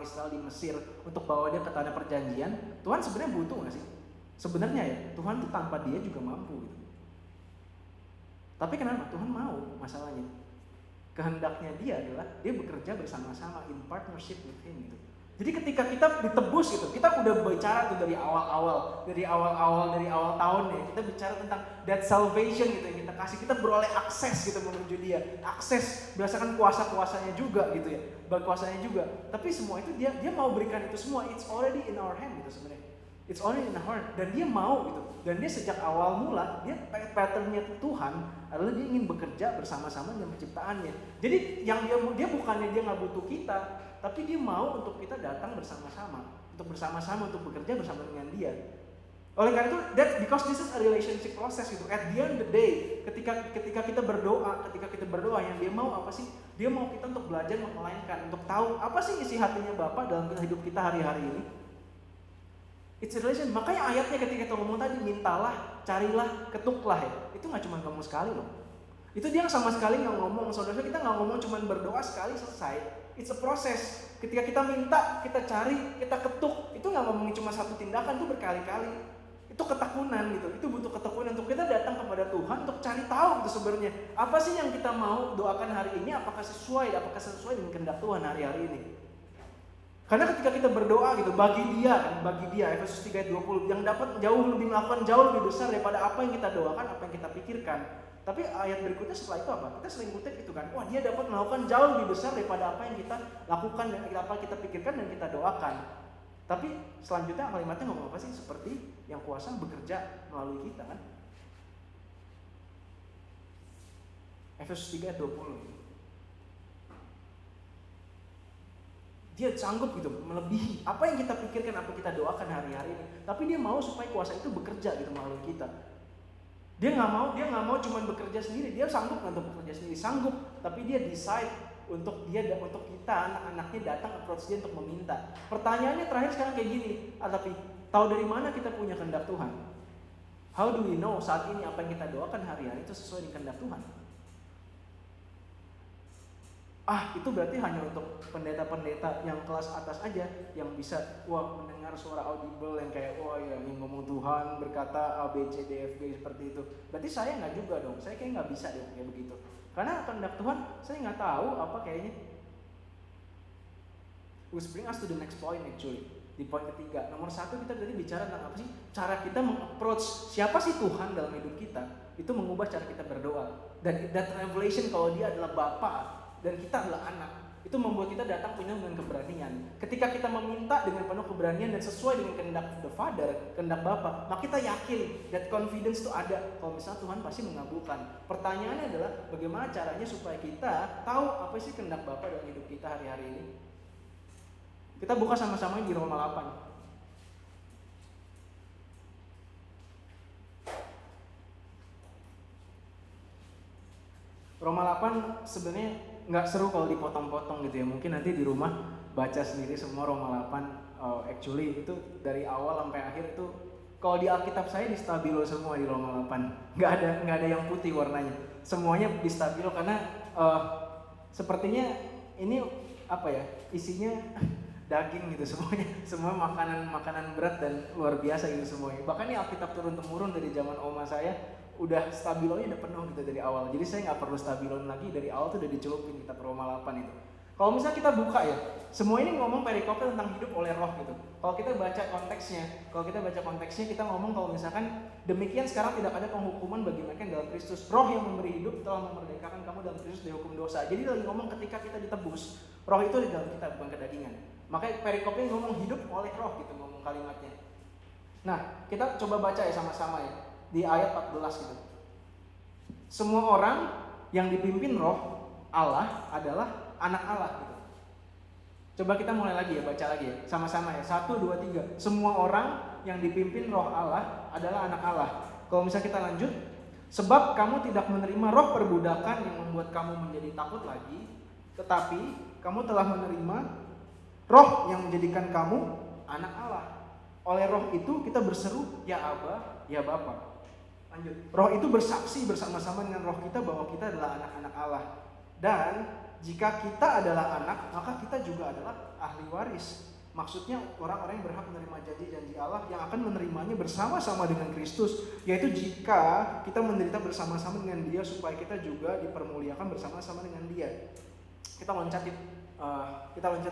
Israel di Mesir untuk bawa dia ke tanah perjanjian? Tuhan sebenarnya butuh nggak sih? Sebenarnya ya, Tuhan tuh tanpa dia juga mampu gitu. Tapi kenapa Tuhan mau? Masalahnya kehendaknya dia adalah dia bekerja bersama-sama in partnership with Him gitu. Jadi ketika kita ditebus gitu, kita udah bicara tuh dari awal tahun ya, kita bicara tentang that salvation gitu yang kita kasih, kita beroleh akses gitu menuju dia, akses berdasarkan kuasa-kuasanya juga gitu ya, kuasanya juga. Tapi semua itu dia mau berikan itu semua, it's already in our hand gitu sebenarnya, it's already in our hand, dan dia mau gitu. Dan dia sejak awal mula, dia patternnya Tuhan adalah dia ingin bekerja bersama-sama dengan penciptaannya. Jadi yang dia bukannya dia nggak butuh kita, tapi dia mau untuk kita datang bersama-sama, untuk bekerja bersama dengan dia. Oleh karena itu, that's because this is a relationship process gitu. At the end of the day, ketika kita berdoa, yang dia mau apa sih? Dia mau kita untuk belajar melainkan, untuk tahu apa sih isi hatinya Bapa dalam hidup kita hari-hari ini. It's a relation. Makanya ayatnya ketika kita ngomong tadi, mintalah, carilah, ketuklah ya. Itu nggak cuma ngomong sekali loh. Itu dia sama sekali nggak ngomong. Saudara kita nggak ngomong cuma berdoa sekali selesai. It's a process. Ketika kita minta, kita cari, kita ketuk. Itu nggak ngomongin cuma satu tindakan, itu berkali-kali. Itu ketekunan gitu. Itu butuh ketekunan untuk kita datang kepada Tuhan untuk cari tahu gitu sebenarnya. Apa sih yang kita mau doakan hari ini? Apakah sesuai dengan kehendak Tuhan hari-hari ini? Karena ketika kita berdoa gitu, bagi dia, Efesus 3 ayat 20, yang dapat melakukan jauh lebih besar daripada apa yang kita doakan, apa yang kita pikirkan. Tapi ayat berikutnya setelah itu apa? Kita sering kutip itu kan, wah dia dapat melakukan jauh lebih besar daripada apa yang kita lakukan dan apa kita pikirkan dan kita doakan. Tapi selanjutnya kalimatnya ngomong apa sih? Seperti yang kuasa bekerja melalui kita kan. Efesus 3 ayat 20. Dia sanggup gitu melebihi apa yang kita pikirkan, apa yang kita doakan hari-hari ini. Tapi dia mau supaya kuasa itu bekerja gitu melalui kita. Dia nggak mau cuma bekerja sendiri, dia sanggup untuk bekerja sendiri, sanggup, tapi dia decide untuk kita anak-anaknya datang approach dia untuk meminta. Pertanyaannya terakhir sekarang kayak gini, tapi tahu dari mana kita punya kehendak Tuhan? How do we know saat ini apa yang kita doakan hari-hari itu sesuai dengan kehendak Tuhan? Itu berarti hanya untuk pendeta-pendeta yang kelas atas aja yang bisa mendengar suara audible yang kayak yang ngomong Tuhan berkata A B C D F G seperti itu. Berarti saya nggak juga dong. Saya kayak nggak bisa deh kayak begitu. Karena kehendak Tuhan saya nggak tahu apa kayaknya. Which bring us to the next point actually. Di poin ketiga, nomor 1 kita tadi bicara tentang apa sih? Cara kita meng-approach siapa sih Tuhan dalam hidup kita. Itu mengubah cara kita berdoa. Dan that revelation kalau dia adalah Bapa dan kita adalah anak, itu membuat kita datang punya dengan keberanian. Ketika kita meminta dengan penuh keberanian dan sesuai dengan kehendak the Father, kehendak Bapa, maka kita yakin that confidence itu ada. Kalau misalnya Tuhan pasti mengabulkan. Pertanyaannya adalah bagaimana caranya supaya kita tahu apa sih kehendak Bapa dalam hidup kita hari-hari ini. Kita buka sama-sama di Roma 8. Roma 8 sebenarnya nggak seru kalau dipotong-potong gitu ya. Mungkin nanti di rumah baca sendiri semua Roma 8. Actually itu dari awal sampai akhir itu kalau di Alkitab saya di stabilo semua di Roma 8. Nggak ada yang putih warnanya. Semuanya di stabilo karena sepertinya ini isinya daging gitu semuanya. Semua makanan berat dan luar biasa gitu semuanya. Bahkan ini Alkitab turun-temurun dari zaman oma saya udah stabilonya udah penuh gitu dari awal. Jadi saya nggak perlu stabilon lagi, dari awal tuh udah dicelupin kitab Roma 8 itu. Kalau misalnya kita buka ya, semua ini ngomong perikopnya tentang hidup oleh roh gitu. Kalau kita baca konteksnya, kita ngomong kalau misalkan demikian sekarang tidak ada penghukuman bagi mereka yang dalam Kristus. Roh yang memberi hidup telah memerdekakan kamu dalam Kristus dari hukum dosa. Jadi lagi ngomong ketika kita ditebus, roh itu di dalam kita bukan kedagingan. Makanya perikopnya ngomong hidup oleh roh gitu ngomong kalimatnya. Nah, kita coba baca ya sama-sama ya. Di ayat 14 gitu. Semua orang yang dipimpin roh Allah adalah anak Allah gitu. Coba kita mulai lagi ya, baca lagi ya. Sama-sama ya. 1, 2, 3. Semua orang yang dipimpin roh Allah adalah anak Allah. Kalau misalnya kita lanjut, sebab kamu tidak menerima roh perbudakan yang membuat kamu menjadi takut lagi, tetapi kamu telah menerima roh yang menjadikan kamu anak Allah. Oleh roh itu kita berseru, ya Aba, ya Bapa. Lanjut. Roh itu bersaksi bersama-sama dengan roh kita bahwa kita adalah anak-anak Allah. Dan jika kita adalah anak, maka kita juga adalah ahli waris. Maksudnya orang-orang yang berhak menerima janji-janji Allah yang akan menerimanya bersama-sama dengan Kristus. Yaitu jika kita menderita bersama-sama dengan Dia supaya kita juga dipermuliakan bersama-sama dengan Dia. Kita loncat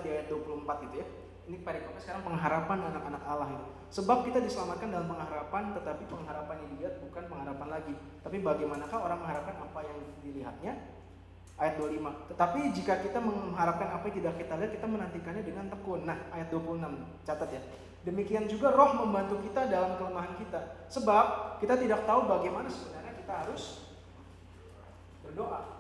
di ayat 24 gitu ya. Ini perikopnya sekarang pengharapan anak-anak Allah itu. Sebab kita diselamatkan dalam pengharapan, tetapi pengharapan yang dilihat bukan pengharapan lagi. Tapi bagaimanakah orang mengharapkan apa yang dilihatnya? Ayat 25. Tetapi jika kita mengharapkan apa yang tidak kita lihat, kita menantikannya dengan tekun. Nah, ayat 26. Catat ya. Demikian juga roh membantu kita dalam kelemahan kita. Sebab kita tidak tahu bagaimana sebenarnya kita harus berdoa.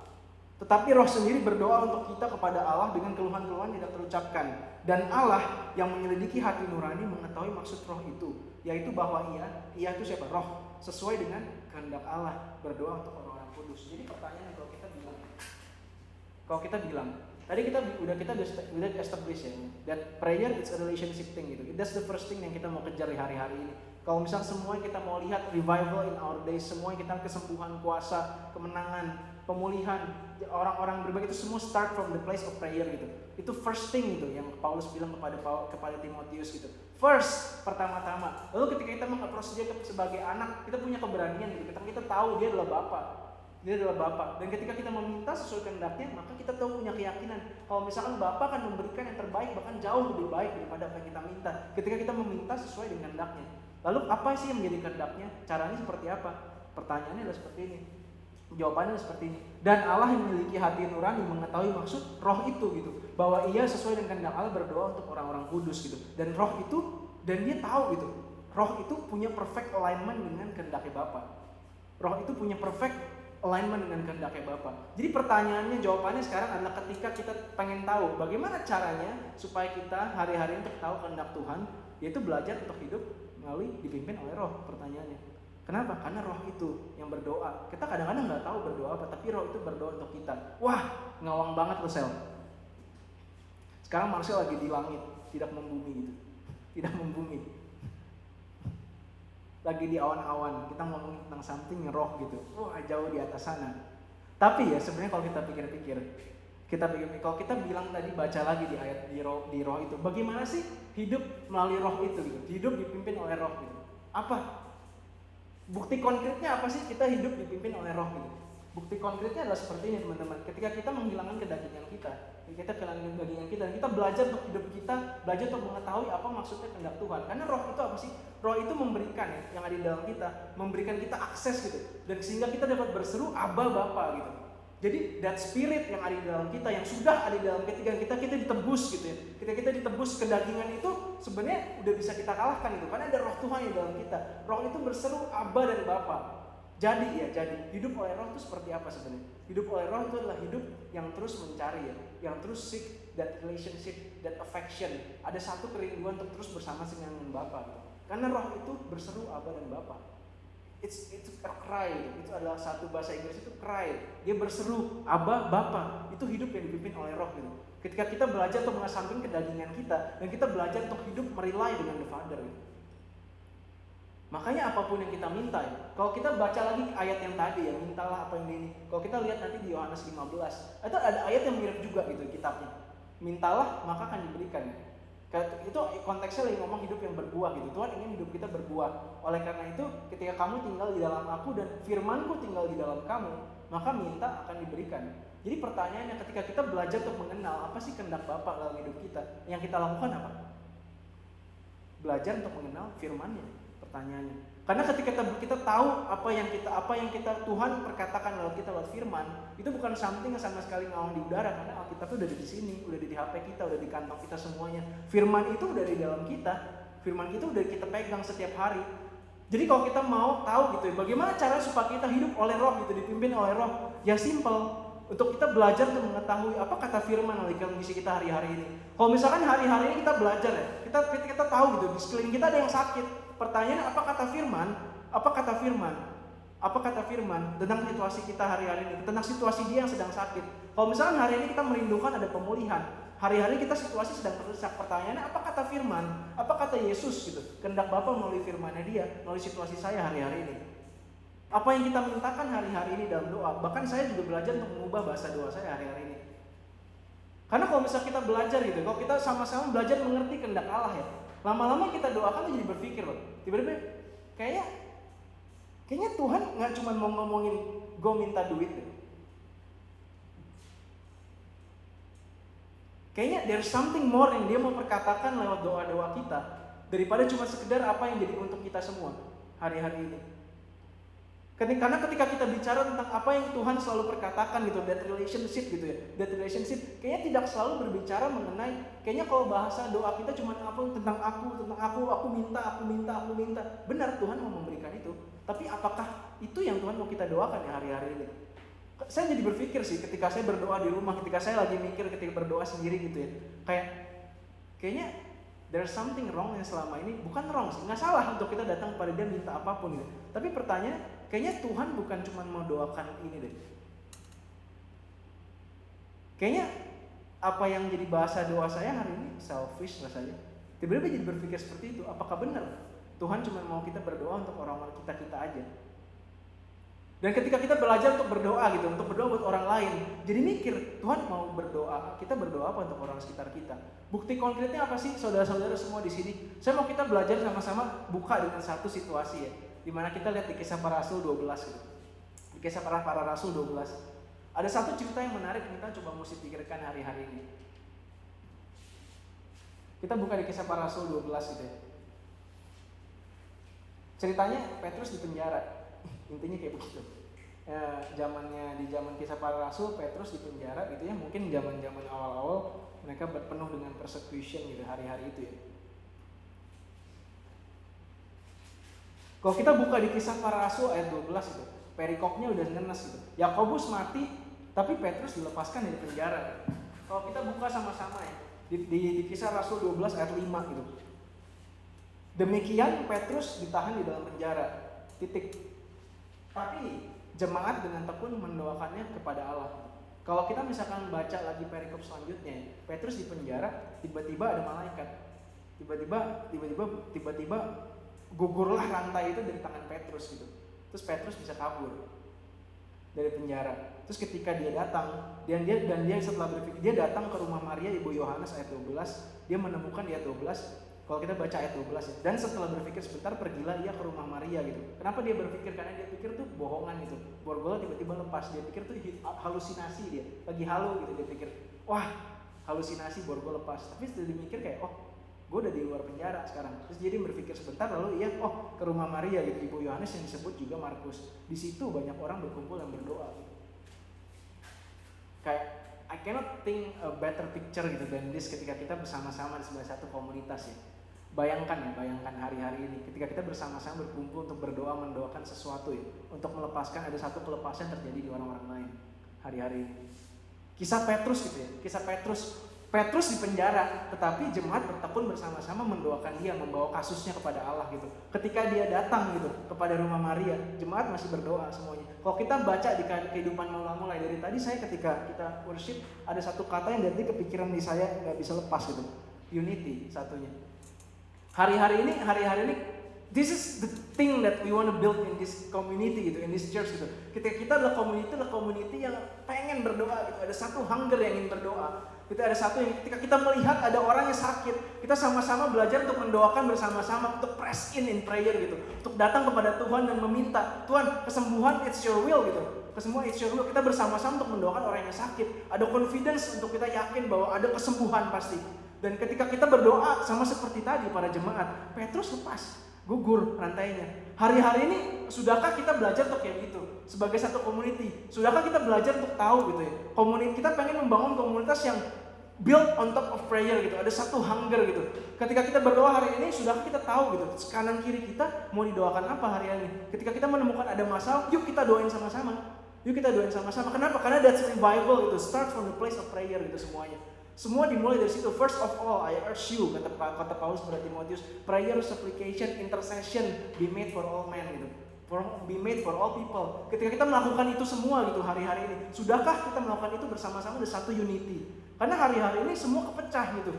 Tetapi roh sendiri berdoa untuk kita kepada Allah dengan keluhan-keluhan tidak terucapkan. Dan Allah yang menyelidiki hati nurani mengetahui maksud roh itu. Yaitu bahwa ia itu siapa? Roh. Sesuai dengan kehendak Allah. Berdoa untuk orang-orang kudus. Jadi pertanyaan kalau kita bilang tadi kita udah establish ya that prayer is a relationship thing gitu. That's the first thing yang kita mau kejar di hari-hari ini. Kalau misalnya semua yang kita mau lihat revival in our days, semua yang kita kesembuhan, kuasa, kemenangan, pemulihan, orang-orang berbagi itu semua start from the place of prayer gitu. Itu first thing gitu yang Paulus bilang kepada Timotius gitu. First, pertama-tama. Lalu ketika kita meng-approach dia sebagai anak, kita punya keberanian gitu. Kita tahu dia adalah Bapa. Dia adalah Bapa. Dan ketika kita meminta sesuai kehendaknya, maka kita tahu punya keyakinan kalau misalkan Bapa akan memberikan yang terbaik, bahkan jauh lebih baik daripada apa yang kita minta. Ketika kita meminta sesuai dengan kehendaknya. Lalu apa sih yang menjadi kehendaknya? Caranya seperti apa? Pertanyaannya adalah seperti ini. Jawabannya seperti ini. Dan Allah yang memiliki hati nurani mengetahui maksud roh itu gitu. Bahwa ia sesuai dengan kehendak Allah berdoa untuk orang-orang kudus gitu. Dan roh itu, dan dia tahu gitu. Roh itu punya perfect alignment dengan kehendaknya Bapa. Roh itu punya perfect alignment dengan kehendaknya Bapa. Jadi pertanyaannya, jawabannya sekarang adalah ketika kita pengen tahu bagaimana caranya supaya kita hari-hari untuk tahu kehendak Tuhan, yaitu belajar untuk hidup melalui dipimpin oleh roh. Pertanyaannya, kenapa? Karena roh itu yang berdoa. Kita kadang-kadang nggak tahu berdoa apa, tapi roh itu berdoa untuk kita. Wah, ngawang banget lo Sel. Sekarang manusia lagi di langit, tidak membumi gitu. Tidak membumi. Lagi di awan-awan, kita ngomongin tentang something roh gitu. Wah, jauh di atas sana. Tapi ya sebenarnya kalau kita pikir-pikir, kalau kita bilang tadi baca lagi di ayat di roh itu, bagaimana sih hidup melalui roh itu gitu? Hidup dipimpin oleh roh gitu. Apa? Bukti konkretnya apa sih kita hidup dipimpin oleh roh gitu? Bukti konkretnya adalah seperti ini teman-teman. Ketika kita menghilangkan kedagingan kita kehilangan kedagingan kita, dan kita belajar untuk hidup kita, belajar untuk mengetahui apa maksudnya kehendak Tuhan. Karena roh itu apa sih? Roh itu memberikan ya, yang ada di dalam kita, memberikan kita akses gitu, dan sehingga kita dapat berseru Abba Bapa gitu. Jadi that spirit yang ada di dalam kita, yang sudah ada di dalam kita ditebus gitu ya. Kita ditebus kedagingan itu sebenarnya udah bisa kita kalahkan gitu, karena ada roh Tuhan di dalam kita. Roh itu berseru Abba dan Bapa. Jadi hidup oleh roh itu seperti apa sebenarnya? Hidup oleh roh itu adalah hidup yang terus mencari ya, yang terus seek that relationship, that affection. Ada satu kerinduan untuk terus bersama dengan Bapa gitu. Karena roh itu berseru Abba dan Bapa. It's a cry, itu adalah satu bahasa Inggris itu cry. Dia berseru Abba, Bapa. Itu hidup yang dipimpin oleh roh gitu. Ketika kita belajar untuk mengesampingkan kedagingan kita, dan kita belajar untuk hidup merely dengan the Father gitu. Makanya apapun yang kita minta ya. Kalau kita baca lagi ayat yang tadi ya, mintalah apa yang ini. Kalau kita lihat nanti di Yohanes 15, itu ada ayat yang mirip juga gitu kitabnya. Mintalah maka akan diberikan. Itu konteksnya lagi ngomong hidup yang berbuah gitu. Tuhan ingin hidup kita berbuah. Oleh karena itu ketika kamu tinggal di dalam aku dan firmanku tinggal di dalam kamu, maka minta akan diberikan. Jadi pertanyaannya, ketika kita belajar untuk mengenal apa sih kehendak Bapa dalam hidup kita, yang kita lakukan apa? Belajar untuk mengenal firman-Nya. Pertanyaannya, karena ketika kita tahu apa yang kita Tuhan perkatakan lewat kita lewat firman, itu bukan something yang sama sekali ngawang di udara, karena Alkitab itu udah di sini, udah di HP kita, udah di kantong kita semuanya. Firman itu udah di dalam kita, firman itu udah kita pegang setiap hari. Jadi kalau kita mau tahu gitu ya, bagaimana cara supaya kita hidup oleh roh gitu, dipimpin oleh roh, ya simple. Untuk kita belajar untuk mengetahui apa kata firman dalam kondisi kita hari-hari ini. Kalau misalkan hari-hari ini kita belajar ya, kita tahu gitu, di sekeliling kita ada yang sakit. Pertanyaannya, apa kata firman? Apa kata firman? Apa kata firman tentang situasi kita hari-hari ini, tentang situasi dia yang sedang sakit. Kalau misalkan hari ini kita merindukan ada pemulihan, hari-hari kita situasi sedang terdesak. Pertanyaannya, apa kata firman? Apa kata Yesus gitu? Kehendak Bapa melalui firman-Nya dia, melalui situasi saya hari-hari ini. Apa yang kita mintakan hari-hari ini dalam doa. Bahkan saya juga belajar untuk mengubah bahasa doa saya hari-hari ini. Karena kalau misalnya kita belajar gitu, kalau kita sama-sama belajar mengerti kehendak Allah ya, lama-lama kita doakan tuh jadi berpikir loh. Tiba-tiba kayaknya Tuhan nggak cuma mau ngomongin gue minta duit deh. Kayaknya there's something more yang dia mau perkatakan lewat doa-doa kita daripada cuma sekedar apa yang jadi untuk kita semua hari-hari ini. Karena ketika kita bicara tentang apa yang Tuhan selalu perkatakan gitu, that relationship gitu ya, that relationship kayaknya tidak selalu berbicara mengenai, kayaknya kalau bahasa doa kita cuma apa tentang aku minta. Benar, Tuhan mau memberikan itu, tapi apakah itu yang Tuhan mau kita doakan ya hari-hari ini? Saya jadi berpikir sih ketika saya berdoa di rumah, ketika saya lagi mikir ketika berdoa sendiri gitu ya, kayaknya there's something wrong yang selama ini, bukan wrong sih, nggak salah untuk kita datang kepada dia minta apapun gitu. Tapi pertanyaan, kayaknya Tuhan bukan cuma mau doakan ini deh. Kayaknya apa yang jadi bahasa doa saya hari ini selfish rasanya. Tiba-tiba jadi berpikir seperti itu. Apakah benar Tuhan cuma mau kita berdoa untuk orang-orang kita aja? Dan ketika kita belajar untuk berdoa gitu, untuk berdoa buat orang lain, jadi mikir, Tuhan mau berdoa, kita berdoa apa untuk orang sekitar kita? Bukti konkretnya apa sih saudara-saudara semua di sini? Saya mau kita belajar sama-sama buka dengan satu situasi ya, dimana kita lihat di Kisah Para Rasul 12 gitu. Di Kisah Para Rasul 12. Ada satu cerita yang menarik kita coba mesti pikirkan hari-hari ini. Kita buka di Kisah Para Rasul 12 gitu ya. Ceritanya Petrus di penjara. Intinya kayak begitu. zamannya di zaman Kisah Para Rasul, Petrus di penjara gitu ya, mungkin zaman-zaman awal-awal mereka penuh dengan persecution gitu hari-hari itu ya. Kalau kita buka di Kisah Para Rasul ayat 12 itu, perikopnya udah ngenes gitu. Yakobus mati, tapi Petrus dilepaskan dari penjara. Kalau kita buka sama-sama ya, di Kisah Rasul 12 ayat 5 gitu. Demikian Petrus ditahan di dalam penjara. Titik. Tapi jemaat dengan tekun mendoakannya kepada Allah. Kalau kita misalkan baca lagi perikop selanjutnya, Petrus di penjara, tiba-tiba ada malaikat. Tiba-tiba gugurlah rantai itu dari tangan Petrus gitu. Terus Petrus bisa kabur dari penjara. Terus ketika dia datang, dan dia setelah berpikir, dia datang ke rumah Maria ibu Yohanes ayat 12, dia menemukan di ayat 12, kalau kita baca ayat 12 ya, dan setelah berpikir sebentar pergilah ia ke rumah Maria gitu. Kenapa dia berpikir? Karena dia pikir tuh bohongan gitu. Borgol tiba-tiba lepas, dia pikir tuh halusinasi dia, lagi halu gitu, dia pikir, wah halusinasi borgol lepas. Tapi setelah dimikir kayak, oh gue udah di luar penjara sekarang. Terus jadi berpikir sebentar, lalu ia ke rumah Maria gitu, ibu Yohanes yang disebut juga Markus. Di situ banyak orang berkumpul dan berdoa gitu. Kayak I cannot think a better picture gitu than this ketika kita bersama-sama di sebuah satu komunitas ya. Bayangkan hari-hari ini ketika kita bersama-sama berkumpul untuk berdoa, mendoakan sesuatu ya, untuk melepaskan, ada satu pelepasan terjadi di orang-orang lain hari-hari ini. Kisah Petrus gitu ya, kisah Petrus di penjara, tetapi jemaat bertekun bersama-sama mendoakan dia, membawa kasusnya kepada Allah gitu. Ketika dia datang gitu kepada rumah Maria, jemaat masih berdoa semuanya. Kalau kita baca di kehidupan mula-mula dari tadi, saya ketika kita worship ada satu kata yang dari kepikiran di saya nggak bisa lepas gitu, unity satunya. Hari-hari ini, this is the thing that we want to build in this community gitu, in this church gitu. Ketika kita adalah community yang pengen berdoa gitu, ada satu hunger yang ingin berdoa. Kita ada satu yang ketika kita melihat ada orang yang sakit, kita sama-sama belajar untuk mendoakan bersama-sama, untuk press in prayer gitu, untuk datang kepada Tuhan dan meminta, Tuhan kesembuhan it's your will gitu, kesembuhan it's your will. Kita bersama-sama untuk mendoakan orang yang sakit, ada confidence untuk kita yakin bahwa ada kesembuhan pasti. Dan ketika kita berdoa sama seperti tadi para jemaat, Petrus lepas, gugur rantainya. Hari-hari ini sudahkah kita belajar untuk kayak gitu sebagai satu community? Sudahkah kita belajar untuk tahu gitu ya? Kita pengen membangun komunitas yang build on top of prayer gitu. Ada satu hunger gitu. Ketika kita berdoa hari ini, sudahkah kita tahu gitu kanan kiri kita mau didoakan apa hari ini? Ketika kita menemukan ada masalah, yuk kita doain sama-sama. Kenapa? Karena that's revival itu start from the place of prayer gitu semuanya. Semua dimulai dari situ. First of all, I urge you, kata Paulus kepada Timotius, prayer, supplication, intercession be made for all men gitu. Be made for all people. Ketika kita melakukan itu semua gitu hari-hari ini, sudahkah kita melakukan itu bersama-sama di satu unity? Karena hari-hari ini semua kepecah gitu.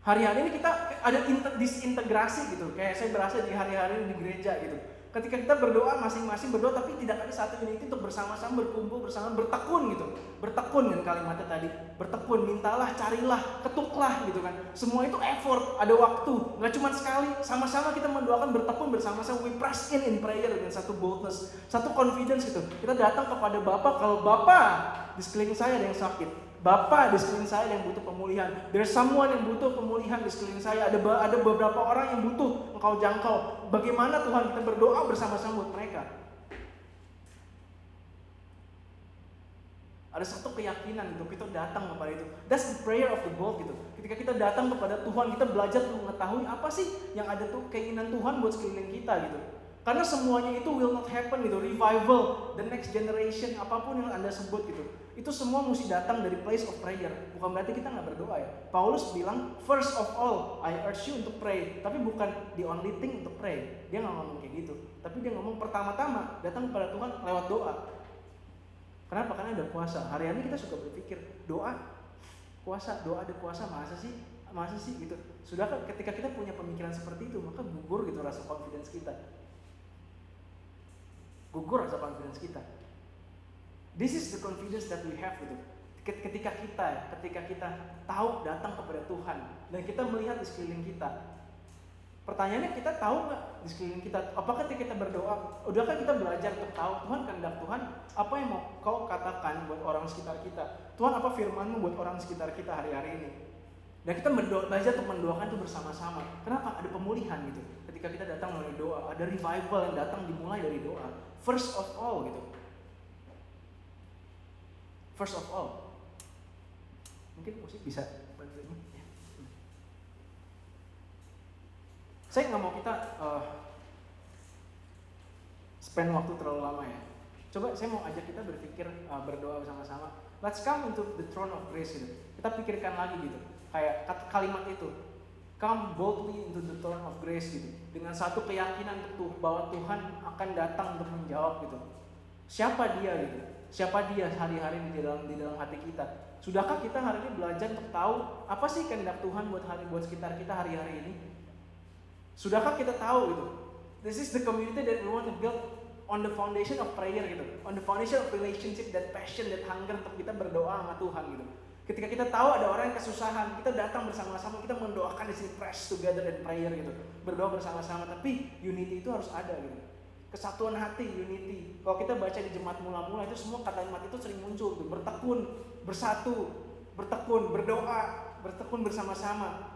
Hari-hari ini kita ada disintegrasi gitu. Kayak saya berasa di hari-hari ini di gereja gitu. Ketika kita berdoa, masing-masing berdoa, tapi tidak ada satu unity untuk bersama-sama berkumpul, bersama bertekun gitu. Bertekun kan kalimatnya tadi. Bertekun, mintalah, carilah, ketuklah gitu kan. Semua itu effort, ada waktu. Nggak cuma sekali, sama-sama kita mendoakan, bertekun bersama-sama. We press in prayer dengan satu boldness, satu confidence gitu. Kita datang kepada Bapa, kalau Bapa di sekeliling saya ada yang sakit, Bapak di sekeliling saya yang butuh pemulihan. There's someone yang butuh pemulihan di sekeliling saya. Ada beberapa orang yang butuh engkau jangkau. Bagaimana Tuhan kita berdoa bersama-sama buat mereka. Ada satu keyakinan gitu, kita datang kepada itu. That's the prayer of the bold gitu. Ketika kita datang kepada Tuhan, kita belajar untuk mengetahui apa sih yang ada tuh keinginan Tuhan buat sekeliling kita gitu. Karena semuanya itu will not happen gitu. Revival, the next generation, apapun yang Anda sebut gitu, itu semua mesti datang dari place of prayer. Bukan berarti kita nggak berdoa ya. Paulus bilang, first of all, I urge you untuk pray. Tapi bukan the only thing untuk pray. Dia nggak ngomong kayak gitu. Tapi dia ngomong pertama-tama datang kepada Tuhan lewat doa. Kenapa? Karena ada puasa. Hari-hari kita suka berpikir doa, puasa, doa ada puasa, masa sih gitu. Sudahkah ketika kita punya pemikiran seperti itu, maka gugur gitu rasa confidence kita. Gugur rasa confidence kita. This is the confidence that we have gitu. Ketika kita tahu datang kepada Tuhan dan kita melihat di sekeliling kita. Pertanyaannya, kita tahu nggak di sekeliling kita? Apakah ketika kita berdoa, udahkah kita belajar untuk tahu Tuhan kehendak Tuhan apa yang mau Kau katakan buat orang sekitar kita? Tuhan apa firman-Mu buat orang sekitar kita hari-hari ini? Dan kita belajar untuk mendoakan itu bersama-sama. Kenapa? Ada pemulihan gitu. Ketika kita datang melalui doa, ada revival yang datang dimulai dari doa. First of all gitu. First of all. Mungkin musik bisa bantu ini. Saya nggak mau kita spend waktu terlalu lama ya. Coba saya mau ajak kita berpikir, berdoa bersama-sama. Let's come into the throne of grace gitu. Kita pikirkan lagi gitu. Kayak kalimat itu, come boldly into the throne of grace gitu, dengan satu keyakinan bahwa Tuhan akan datang untuk menjawab gitu. Siapa dia gitu? Siapa dia hari-hari di dalam hati kita? Sudahkah kita hari ini belajar untuk tahu apa sih kehendak Tuhan buat sekitar kita hari-hari ini? Sudahkah kita tahu gitu? This is the community that we want to build on the foundation of prayer gitu, on the foundation of relationship, that passion, that hunger untuk kita berdoa sama Tuhan gitu. Ketika kita tahu ada orang yang kesusahan, kita datang bersama-sama, kita mendoakan di sini, press together in prayer gitu, berdoa bersama-sama. Tapi unity itu harus ada gitu, kesatuan hati, unity. Kalau kita baca di jemaat mula-mula itu semua kalimat itu sering muncul gitu, bertekun, bersatu, bertekun, berdoa, bertekun bersama-sama.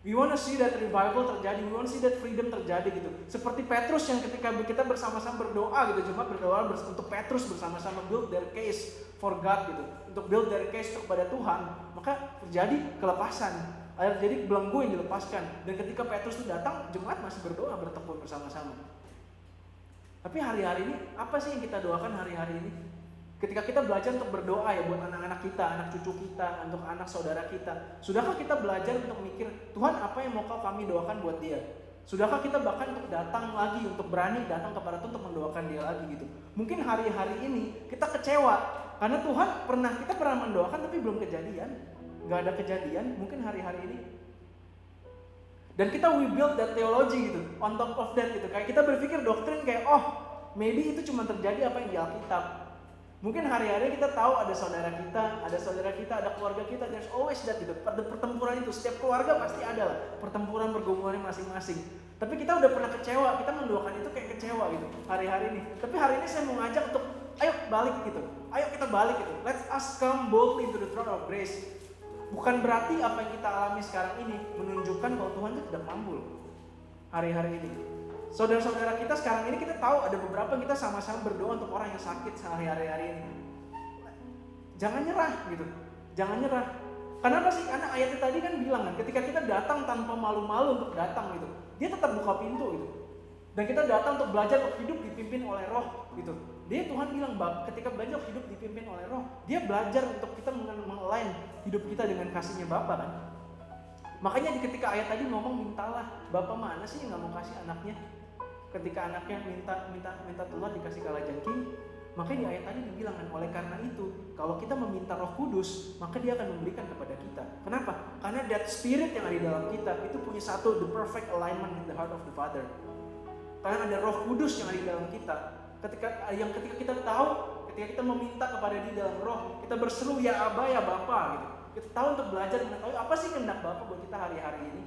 We want to see that revival terjadi, we want to see that freedom terjadi gitu. Seperti Petrus yang ketika kita bersama-sama berdoa gitu, jemaat berdoa untuk Petrus bersama-sama build their case for God gitu, untuk build their case kepada Tuhan, maka terjadi kelepasan. Jadi belenggu yang dilepaskan. Dan ketika Petrus itu datang, jemaat masih berdoa, bertekun bersama-sama. Tapi hari-hari ini apa sih yang kita doakan hari-hari ini? Ketika kita belajar untuk berdoa ya buat anak-anak kita, anak cucu kita, untuk anak saudara kita, sudahkah kita belajar untuk mikir, Tuhan apa yang mau kami doakan buat dia? Sudahkah kita bahkan untuk datang lagi, untuk berani datang kepada Tuhan untuk mendoakan dia lagi gitu? Mungkin hari-hari ini kita kecewa karena Tuhan kita pernah mendoakan tapi belum kejadian, nggak ada kejadian. Mungkin hari-hari ini, dan kita we build that theology gitu, on top of that gitu. Kayak kita berpikir doktrin kayak maybe itu cuma terjadi apa yang di Alkitab. Mungkin hari-hari kita tahu ada saudara kita, ada keluarga kita, there's always that gitu. Pertempuran itu, setiap keluarga pasti ada lah pertempuran pergumulannya masing-masing. Tapi kita udah pernah kecewa, kita mendoakan itu kayak kecewa gitu hari-hari ini. Tapi hari ini saya mau ngajak untuk ayo balik gitu, ayo kita balik gitu. Let us come boldly to the throne of grace. Bukan berarti apa yang kita alami sekarang ini menunjukkan kalau Tuhan itu tidak mampu hari-hari ini. Saudara-saudara kita sekarang ini kita tahu ada beberapa kita sama-sama berdoa untuk orang yang sakit sehari-hari ini. Jangan nyerah gitu. Jangan nyerah. Kenapa sih? Karena ayatnya tadi kan bilang kan, ketika kita datang tanpa malu-malu untuk datang gitu, dia tetap buka pintu gitu. Dan kita datang untuk belajar untuk hidup dipimpin oleh Roh gitu. Dia Tuhan bilang ketika belajar hidup dipimpin oleh Roh, dia belajar untuk kita mengalign hidup kita dengan kasihnya Bapa kan. Makanya ketika ayat tadi ngomong mintalah, Bapa mana sih yang nggak mau kasih anaknya? Ketika anaknya minta telur dikasih kalajengking, maka di ayat tadi dibilang kan, oleh karena itu kalau kita meminta Roh Kudus, maka dia akan memberikan kepada kita. Kenapa? Karena that spirit yang ada di dalam kita itu punya satu, the perfect alignment in the heart of the Father. Karena ada Roh Kudus yang ada di dalam kita. Ketika kita tahu, ketika kita meminta kepada Dia dalam Roh, kita berseru ya Aba ya Bapa gitu. Kita tahu untuk belajar mengetahui apa sih kehendak Bapa buat kita hari-hari ini.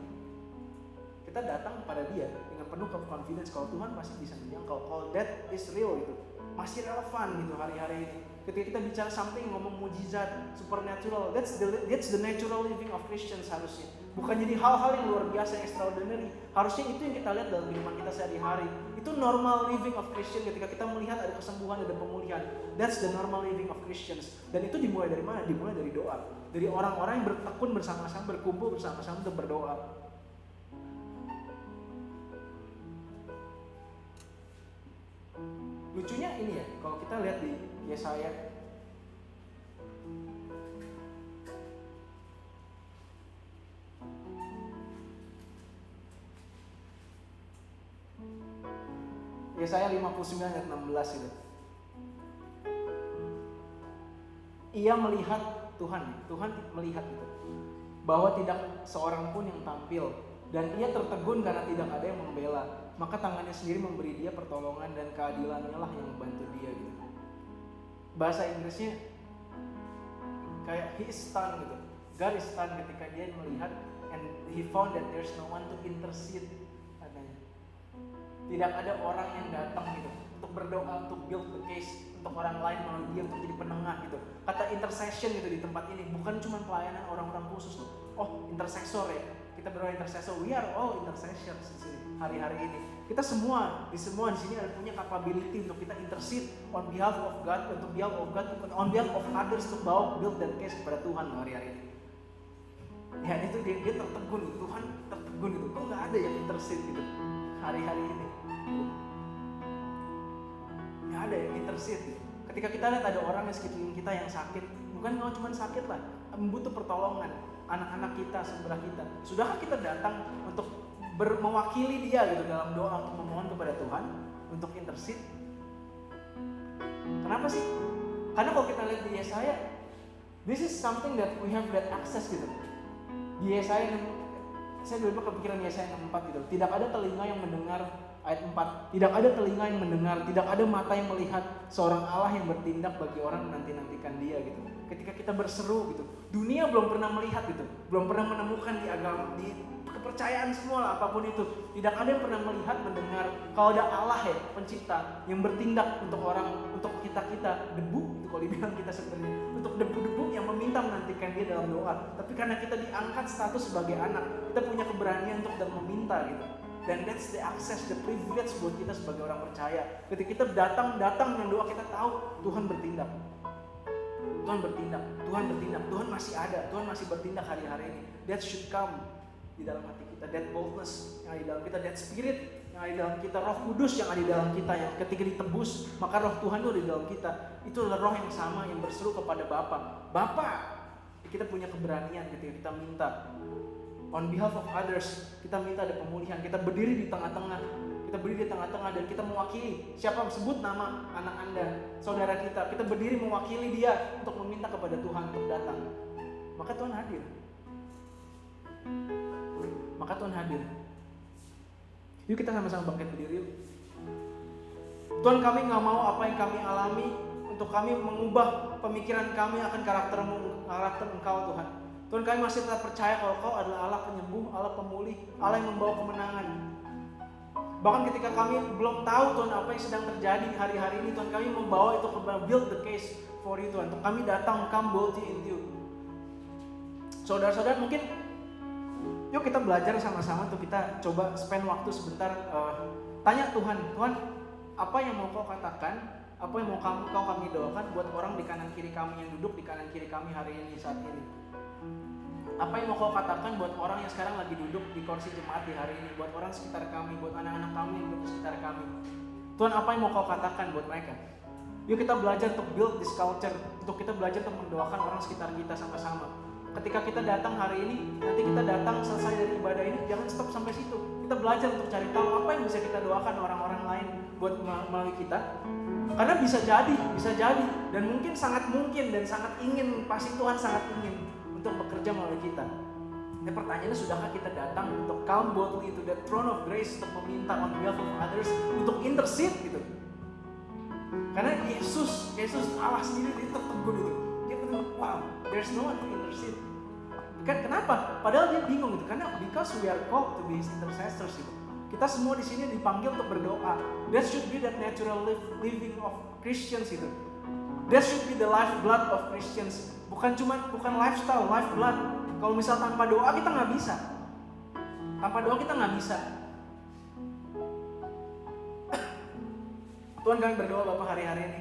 Kita datang kepada Dia dengan penuh confidence kalau Tuhan masih bisa menjangkau, kalau that is real gitu, masih relevan gitu hari-hari ini. Ketika kita bicara something, ngomong mujizat, supernatural, that's the natural living of Christians harusnya. Bukan jadi hal-hal yang luar biasa, yang extraordinary. Harusnya itu yang kita lihat dalam kehidupan kita sehari-hari. Itu normal living of Christian ketika kita melihat ada kesembuhan, ada pemulihan. That's the normal living of Christians. Dan itu dimulai dari mana? Dimulai dari doa. Dari orang-orang yang bertekun bersama-sama, berkumpul bersama-sama untuk berdoa. Lucunya ini ya, kalau kita lihat di Yesaya, Yesaya 59 ayat 16 itu. Ia melihat Tuhan melihat itu, bahwa tidak seorang pun yang tampil, dan ia tertegun karena tidak ada yang membela. Maka tangannya sendiri memberi dia pertolongan, dan keadilannya lah yang membantu dia gitu. Bahasa Inggrisnya kayak he is stunned gitu. God is stunned ketika dia melihat and he found that there's no one to intercede katanya. Tidak ada orang yang datang gitu untuk berdoa, untuk build the case untuk orang lain melalui dia, untuk jadi penengah gitu. Kata intercession gitu di tempat ini bukan cuma pelayanan orang-orang khusus loh. Oh, intercessor ya. Kita berdoa intercessor. We are all intercessors di sini hari-hari ini. Kita semua di sini ada punya capability untuk kita intercede on behalf of God, on behalf of others untuk bawa build that case kepada Tuhan hari-hari ini. Ya itu dia tertegun gitu. Tuhan tertegun gitu. Kok nggak ada yang intercede gitu hari-hari ini? Nggak ada yang intercede gitu. Ketika kita lihat ada orang di sekeliling kita yang sakit, bukan cuma sakit lah, butuh pertolongan, anak-anak kita, sebelah kita. Sudahkah kita datang untuk mewakili dia gitu dalam doa untuk memohon kepada Tuhan untuk intercede? Kenapa sih? Karena kalau kita lihat di Yesaya, this is something that we have that access gitu. Di Yesaya, saya dulu kepikiran Yesaya 64 gitu. Tidak ada telinga yang mendengar, ayat 4, tidak ada telinga yang mendengar, tidak ada mata yang melihat seorang Allah yang bertindak bagi orang menanti-nantikan dia gitu. Ketika kita berseru gitu, dunia belum pernah melihat gitu, belum pernah menemukan di agama, di kepercayaan semua lah apapun itu. Tidak ada yang pernah melihat, mendengar kalau ada Allah ya, pencipta yang bertindak untuk orang, untuk kita debu itu kalau dibilang kita sebenarnya, untuk debu-debu yang meminta menantikan dia dalam doa. Tapi karena kita diangkat status sebagai anak, kita punya keberanian untuk meminta gitu. Dan that's the access, the privilege buat kita sebagai orang percaya. Ketika kita datang dengan doa, kita tahu Tuhan bertindak. Tuhan masih ada, Tuhan masih bertindak hari-hari ini. That should come di dalam hati kita, that boldness yang ada di dalam kita, that spirit yang ada di dalam kita, Roh Kudus yang ada di dalam kita, yang ketika ditebus, maka Roh Tuhan itu ada di dalam kita. Itu adalah roh yang sama yang berseru kepada Bapa. Kita punya keberanian ketika kita minta. On behalf of others, kita minta ada pemulihan. Kita berdiri di tengah-tengah dan kita mewakili. Siapa sebut nama anak Anda, saudara kita berdiri mewakili dia untuk meminta kepada Tuhan untuk datang. Maka Tuhan hadir. Yuk kita sama-sama bangkit berdiri yuk. Tuhan, kami gak mau apa yang kami alami untuk kami mengubah pemikiran kami akan karakter Engkau Tuhan. Tuhan, kami masih tetap percaya kalau Kau adalah Allah penyembuh, Allah pemulih, Allah yang membawa kemenangan. Bahkan ketika kami belum tahu Tuhan apa yang sedang terjadi hari-hari ini, Tuhan, kami membawa itu ke build the case for you Tuhan. Untuk kami datang, come boldly in you. Saudara-saudara, mungkin yuk kita belajar sama-sama untuk kita coba spend waktu sebentar tanya Tuhan, apa yang mau Kau katakan, apa yang mau kami doakan buat orang di kanan kiri kami yang duduk di kanan kiri kami hari ini saat ini. Apa yang mau Kau katakan buat orang yang sekarang lagi duduk di kursi jemaat di hari ini, buat orang sekitar kami, buat anak-anak kami yang duduk di sekitar kami. Tuhan, apa yang mau Kau katakan buat mereka? Yuk kita belajar untuk build this culture, untuk kita belajar untuk mendoakan orang sekitar kita sama-sama. Ketika kita datang hari ini, nanti kita datang selesai dari ibadah ini, jangan stop sampai situ. Kita belajar untuk cari tahu apa yang bisa kita doakan orang-orang lain buat melalui kita. Karena bisa jadi, dan mungkin sangat mungkin dan sangat ingin, pasti Tuhan sangat ingin untuk bekerja melalui kita. Nah, pertanyaannya, sudahkah kita datang untuk come boldly to that throne of grace untuk meminta on behalf of others, untuk intercede gitu? Karena Yesus Allah sendiri dia tertegun gitu. Dia benar, wow, there's no one to intercede. Kenapa? Padahal dia bingung gitu. Karena because we are called to be his intercessors gitu. Kita semua di sini dipanggil untuk berdoa. That should be that natural living of Christians gitu. That should be the lifeblood of Christians. Bukan lifestyle, lifeblood. Kalau misal tanpa doa kita nggak bisa. Tuhan, kami berdoa Bapak hari-hari ini.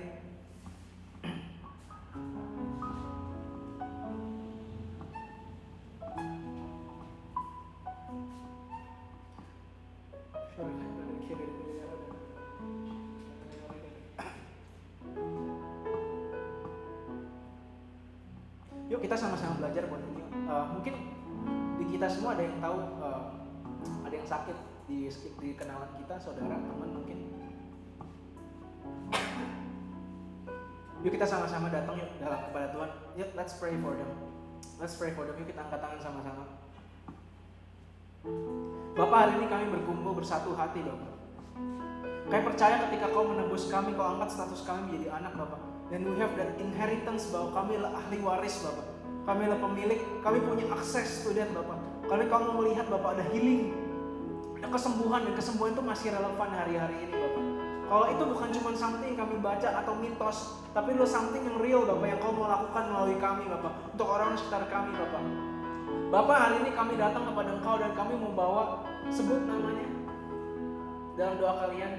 Yuk kita sama-sama belajar buat ini. Mungkin di kita semua ada yang tahu, ada yang sakit di kenalan kita, saudara, teman mungkin. Yuk kita sama-sama datang yuk dalam kepada Tuhan. Yuk let's pray for them. Yuk kita angkat tangan sama-sama. Bapak, hari ini kami berkumpul bersatu hati Bapak. Kami percaya ketika Kau menebus kami, Kau angkat status kami menjadi anak Bapak. Dan we have that inheritance bahwa kami adalah ahli waris Bapak. Kami adalah pemilik, kami punya akses to that Bapak. Kami mau melihat Bapak ada healing, ada kesembuhan, dan kesembuhan itu masih relevan hari-hari ini Bapak. Kalau itu bukan cuma something yang kami baca atau mitos, tapi lo something yang real Bapak, yang kau mau lakukan melalui kami Bapak, untuk orang sekitar kami Bapak. Bapak, hari ini kami datang kepada Engkau dan kami membawa, sebut namanya dalam doa kalian,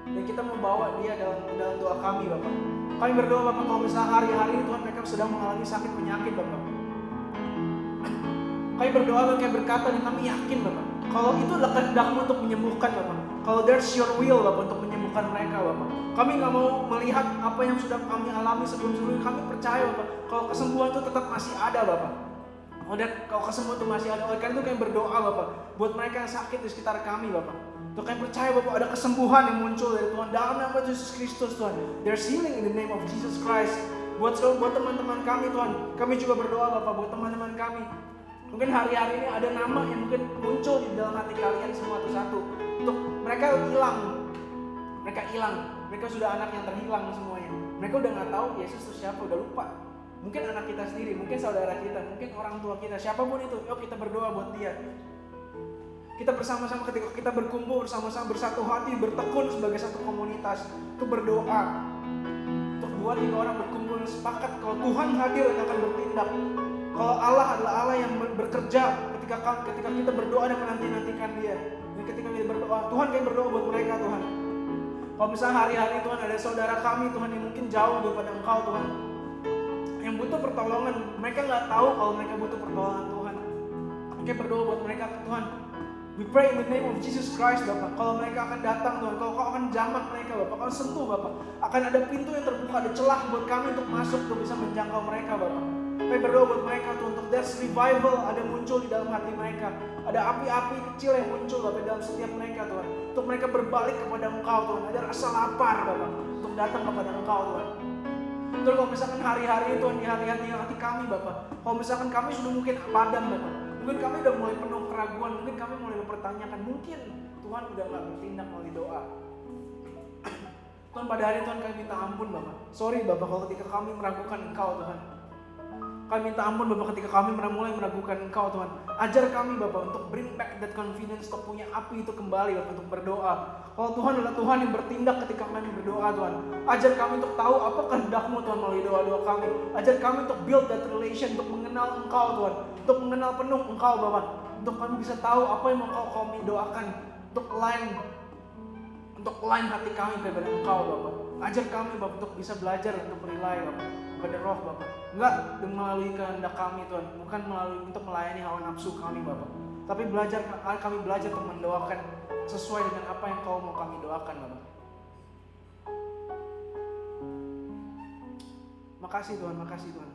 dan kita membawa dia dalam doa kami Bapak. Kami berdoa Bapak, kalau misalnya hari-hari ini Tuhan mereka sedang mengalami sakit penyakit Bapak, kami berdoa dan kami berkata dan kami yakin Bapak, kalau itu adalah kehendak-Mu untuk menyembuhkan Bapak, kalau there's your will Bapak untuk menyembuhkan mereka Bapak. Kami gak mau melihat apa yang sudah kami alami sebelum-sebelumnya. Kami percaya Bapak, kalau kesembuhan itu tetap masih ada Bapak. Kalau kesembuhan itu masih ada, oleh karena itu kami berdoa Bapak, buat mereka yang sakit di sekitar kami Bapak. Tuh kami percaya Bapak, ada kesembuhan yang muncul dari Tuhan dalam nama Yesus Kristus Tuhan. There's healing in the name of Jesus Christ. Buat teman-teman kami Tuhan, kami juga berdoa Bapak buat teman-teman kami. Mungkin hari-hari ini ada nama yang mungkin muncul di dalam hati kalian semua satu-satu. Untuk mereka hilang, mereka sudah anak yang terhilang semuanya. Mereka udah nggak tahu Yesus itu siapa, udah lupa. Mungkin anak kita sendiri, mungkin saudara kita, mungkin orang tua kita, siapapun itu. Yuk kita berdoa buat dia. Kita bersama-sama ketika kita berkumpul bersama-sama bersatu hati, bertekun sebagai satu komunitas, untuk berdoa. Untuk 2-3 orang berkumpul dan sepakat kalau Tuhan hadir dan akan bertindak. Kalau Allah adalah Allah yang bekerja ketika kita berdoa dan menanti-nantikan dia. Dan ketika kita berdoa, Tuhan kami berdoa buat mereka Tuhan. Kalau misalnya hari-hari Tuhan ada saudara kami Tuhan yang mungkin jauh daripada Engkau Tuhan, yang butuh pertolongan, mereka nggak tahu kalau mereka butuh pertolongan Tuhan. Kami berdoa buat mereka Tuhan. We pray in the name of Jesus Christ Bapak. Kalau mereka akan datang Tuhan, kalau Kau akan jamah mereka Bapak, Kau sentuh Bapak, akan ada pintu yang terbuka, ada celah buat kami untuk masuk, untuk bisa menjangkau mereka Bapak. Kami berdoa buat mereka Tuhan, untuk there's revival ada muncul di dalam hati mereka. Ada api-api kecil yang muncul Bapak dalam setiap mereka Tuhan, untuk mereka berbalik kepada Engkau Tuhan. Ada rasa lapar Bapak untuk datang kepada Engkau Tuhan. Tuhan, kalau misalkan hari-hari Tuhan, di hari-hari hati kami Bapak, kalau misalkan kami sudah mungkin padam Bapak, mungkin kami udah mulai penuh keraguan, mungkin kami mulai mempertanyakan, mungkin Tuhan udah gak bertindak melalui doa. Tuhan, pada hari Tuhan kami minta ampun Bapak. Sorry Bapak kalau ketika kami meragukan Engkau Tuhan. Kami minta ampun Bapak ketika kami mulai meragukan Engkau Tuhan. Ajar kami Bapak untuk bring back that confidence, untuk punya api itu kembali Bapak, untuk berdoa. Kalau Tuhan adalah Tuhan yang bertindak ketika kami berdoa Tuhan. Ajar kami untuk tahu apa kehendak-Mu Tuhan melalui doa-doa kami. Ajar kami untuk build that relation, untuk mengenal Engkau Tuhan, untuk mengenal penuh Engkau Bapak, untuk kami bisa tahu apa yang mau kami doakan, untuk line hati kami kepada Engkau Bapak. Ajar kami Bapak untuk bisa belajar untuk rely Bapak kepada Roh Bapak. Enggak melalui kehendak kami Tuhan, bukan melalui untuk melayani hawa nafsu kami Bapak, tapi kami belajar untuk mendoakan sesuai dengan apa yang Kau mau kami doakan Bapak. Makasih Tuhan, makasih Tuhan.